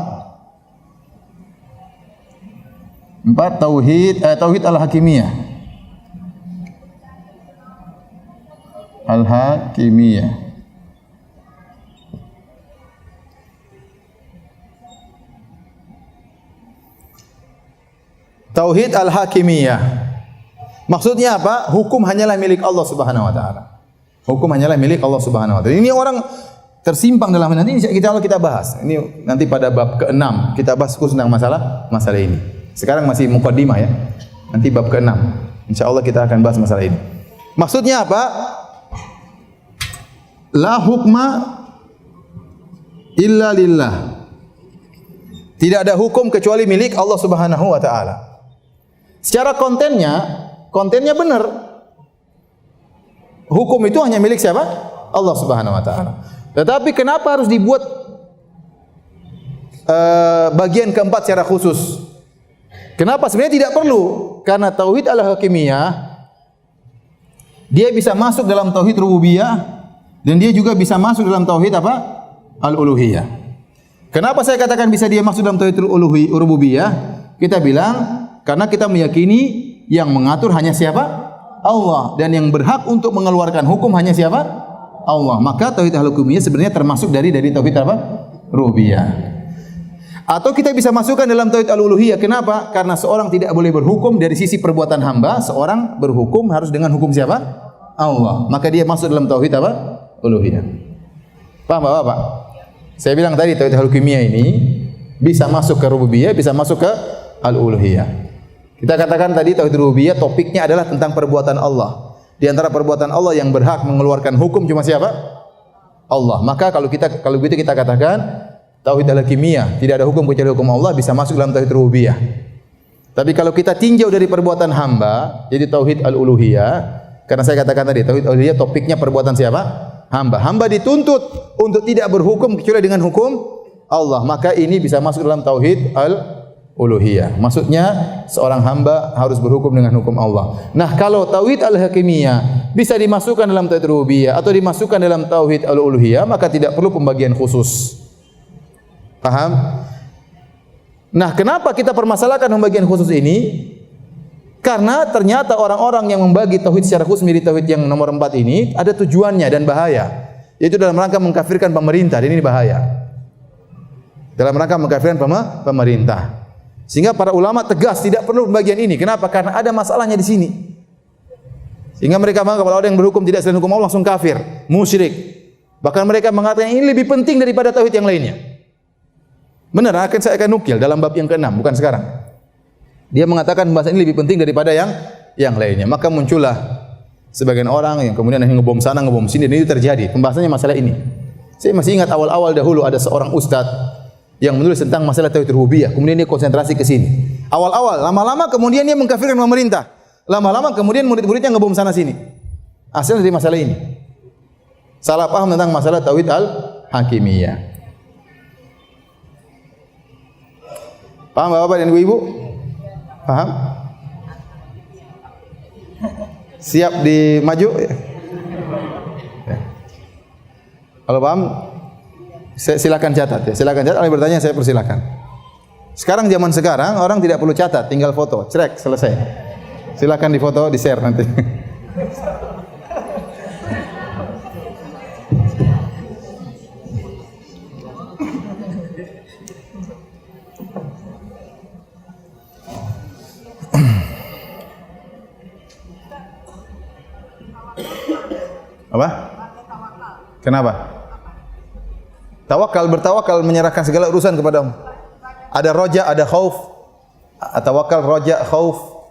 [SPEAKER 1] Empat tauhid al-hakimiyah. Al-hakimiyah. Tauhid al-hakimiyah. Maksudnya apa? Hukum hanyalah milik Allah Subhanahu wa taala. Hukum hanyalah milik Allah Subhanahu wa taala. Ini orang tersimpang dalam nanti kita bahas. Ini nanti pada bab ke-6 kita bahas khusus tentang masalah ini. Sekarang masih muqaddimah ya. Nanti bab ke-6. Insyaallah kita akan bahas masalah ini. Maksudnya apa? La hukma illa lillah. Tidak ada hukum kecuali milik Allah Subhanahu wa taala. Secara kontennya benar. Hukum itu hanya milik siapa? Allah Subhanahu wa taala. Tetapi kenapa harus dibuat bagian keempat secara khusus? Kenapa? Sebenarnya tidak perlu. Karena tauhid al-hakimiyah dia bisa masuk dalam tauhid rububiyah dan dia juga bisa masuk dalam tauhid apa? Al-uluhiyah. Kenapa saya katakan bisa dia masuk dalam tauhid rububiyah? Kita bilang karena kita meyakini yang mengatur hanya siapa? Allah, dan yang berhak untuk mengeluarkan hukum hanya siapa? Allah. Maka tauhid al-hakimiyah sebenarnya termasuk dari tauhid apa? Rububiyah. Atau kita bisa masukkan dalam tauhid al-uluhiyah. Kenapa? Karena seorang tidak boleh berhukum dari sisi perbuatan hamba, seorang berhukum harus dengan hukum siapa? Allah. Maka dia masuk dalam tauhid apa? Uluhiyah. Paham Bapak? Saya bilang tadi tauhid al-hakimiyah ini bisa masuk ke rububiyah, bisa masuk ke al-uluhiyah. Kita katakan tadi tauhid rububiyah topiknya adalah tentang perbuatan Allah. Di antara perbuatan Allah yang berhak mengeluarkan hukum cuma siapa? Allah. Maka kalau begitu kita katakan tauhid al-hakimiyah, tidak ada hukum kecuali hukum Allah, bisa masuk dalam tauhid rububiyah. Tapi kalau kita tinjau dari perbuatan hamba, jadi tauhid al-uluhiyah, karena saya katakan tadi tauhid al-uluhiyah topiknya perbuatan siapa? Hamba. Hamba dituntut untuk tidak berhukum kecuali dengan hukum Allah. Maka ini bisa masuk dalam tauhid al-uluhiyah. Maksudnya seorang hamba harus berhukum dengan hukum Allah. Nah, kalau tauhid al-hakimiyah bisa dimasukkan dalam tauhid rububiyah atau dimasukkan dalam tauhid al-uluhiyah, maka tidak perlu pembagian khusus. Paham? Nah, kenapa kita permasalahkan pembagian khusus ini? Karena ternyata orang-orang yang membagi tauhid secara khusus menjadi tauhid yang nomor 4 ini ada tujuannya dan bahaya. Yaitu dalam rangka mengkafirkan pemerintah, dan ini bahaya. Dalam rangka mengkafirkan pemerintah. Sehingga para ulama tegas tidak perlu pembagian ini. Kenapa? Karena ada masalahnya di sini. Sehingga mereka menganggap kalau ada yang berhukum tidak selain hukum Allah langsung kafir, musyrik. Bahkan mereka mengatakan ini lebih penting daripada tauhid yang lainnya. Benar, saya akan nukil dalam bab yang ke-6, bukan sekarang. Dia mengatakan pembahasan ini lebih penting daripada yang lainnya. Maka muncullah sebagian orang yang kemudian ngebom sana, ngebom sini, dan itu terjadi. Pembahasannya masalah ini. Saya masih ingat awal-awal dahulu ada seorang ustaz yang menulis tentang masalah tauhid rububiyah. Kemudian dia konsentrasi ke sini. Awal-awal, lama-lama kemudian dia mengkafirkan pemerintah. Lama-lama kemudian murid-muridnya ngebom sana sini. Hasilnya dari masalah ini. Salah paham tentang masalah tauhid al-hakimiyah. Paham Bapak dan Ibu? Paham? Siap di maju? Ya. Kalau paham, silakan catat ya. Silakan catat, kalau bertanya saya persilakan. Sekarang zaman sekarang orang tidak perlu catat, tinggal foto, cerek, selesai. Silakan difoto, di-share nanti. Apa? Kenapa? Tawakal, bertawakal, menyerahkan segala urusan kepada-Mu. Ada roja, ada khauf. Tawakal, roja, khauf.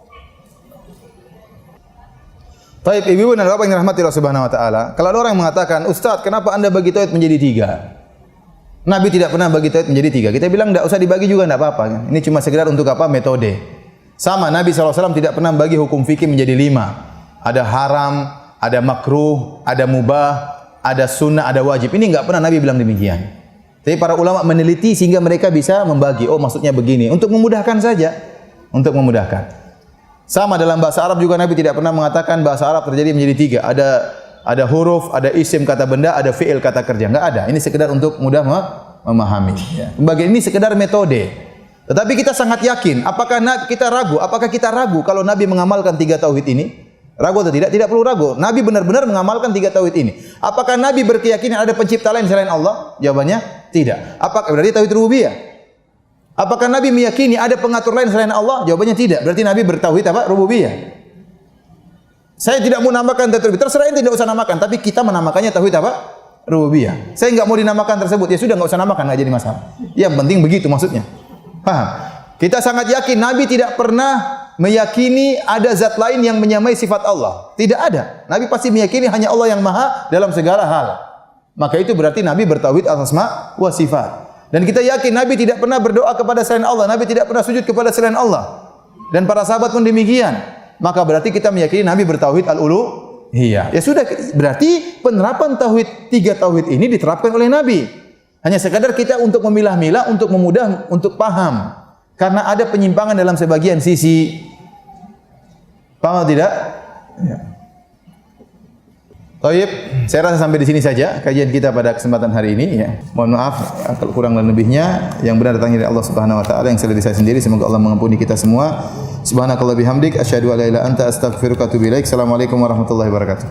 [SPEAKER 2] Baik, ibu dan bapak yang dirahmati Allah Subhanahu wa taala. Kalau ada orang yang mengatakan, "Ustaz, kenapa Anda bagi tauhid menjadi 3?" Nabi tidak pernah bagi tauhid menjadi 3. Kita bilang enggak usah dibagi juga enggak apa-apa. Ini cuma sekedar untuk apa? Metode. Sama Nabi SAW tidak pernah bagi hukum fikih menjadi 5. Ada haram, ada makruh, ada mubah, ada sunnah, ada wajib. Ini enggak pernah Nabi bilang demikian. Tapi para ulama meneliti sehingga mereka bisa membagi. Oh, maksudnya begini, untuk memudahkan saja. Untuk memudahkan. Sama dalam bahasa Arab juga Nabi tidak pernah mengatakan bahasa Arab terjadi menjadi 3. Ada huruf, ada isim kata benda, ada fi'il kata kerja. Enggak ada. Ini sekedar untuk mudah memahami. Ya. Pembagian ini sekedar metode. Tetapi kita sangat yakin. Apakah kita ragu? Apakah kita ragu kalau Nabi mengamalkan 3 tauhid ini? Ragu atau tidak? Tidak perlu ragu. Nabi benar-benar mengamalkan 3 tauhid ini. Apakah Nabi berkeyakinan ada pencipta lain selain Allah? Jawabannya tidak. Apakah berarti tauhid rububiyah? Apakah Nabi meyakini ada pengatur lain selain Allah? Jawabannya tidak. Berarti Nabi bertauhid apa? Rububiyah. Saya tidak mau namakan tauhid. Terserah ente tidak usah namakan, tapi kita menamakannya tauhid apa? Rububiyah. Saya enggak mau dinamakan tersebut. Ya sudah enggak usah namakan, enggak jadi masalah. Yang penting begitu maksudnya. Paham? Kita sangat yakin Nabi tidak pernah meyakini ada zat lain yang menyamai sifat Allah. Tidak ada. Nabi pasti meyakini hanya Allah yang maha dalam segala hal. Maka itu berarti Nabi bertauhid al-asma wa sifat. Dan kita yakin Nabi tidak pernah berdoa kepada selain Allah. Nabi tidak pernah sujud kepada selain Allah. Dan para sahabat pun demikian. Maka berarti kita meyakini Nabi bertauhid al-uluhiyah. Ya sudah, berarti penerapan tauhid 3 tauhid ini diterapkan oleh Nabi. Hanya sekadar kita untuk memilah-milah, untuk memudah, untuk paham. Karena ada penyimpangan dalam sebagian sisi. Paham atau tidak? Ya. Baik, saya rasa sampai di sini saja kajian kita pada kesempatan hari ini ya. Mohon maaf kalau kurang dan lebihnya, yang benar datangnya dari Allah Subhanahu wa taala, yang salah dari saya sendiri. Semoga Allah mengampuni kita semua. Subhanakallah bihamdik asyhadu an la ilaha illa anta astaghfiruka wa atubu ilaik. Assalamualaikum warahmatullahi wabarakatuh.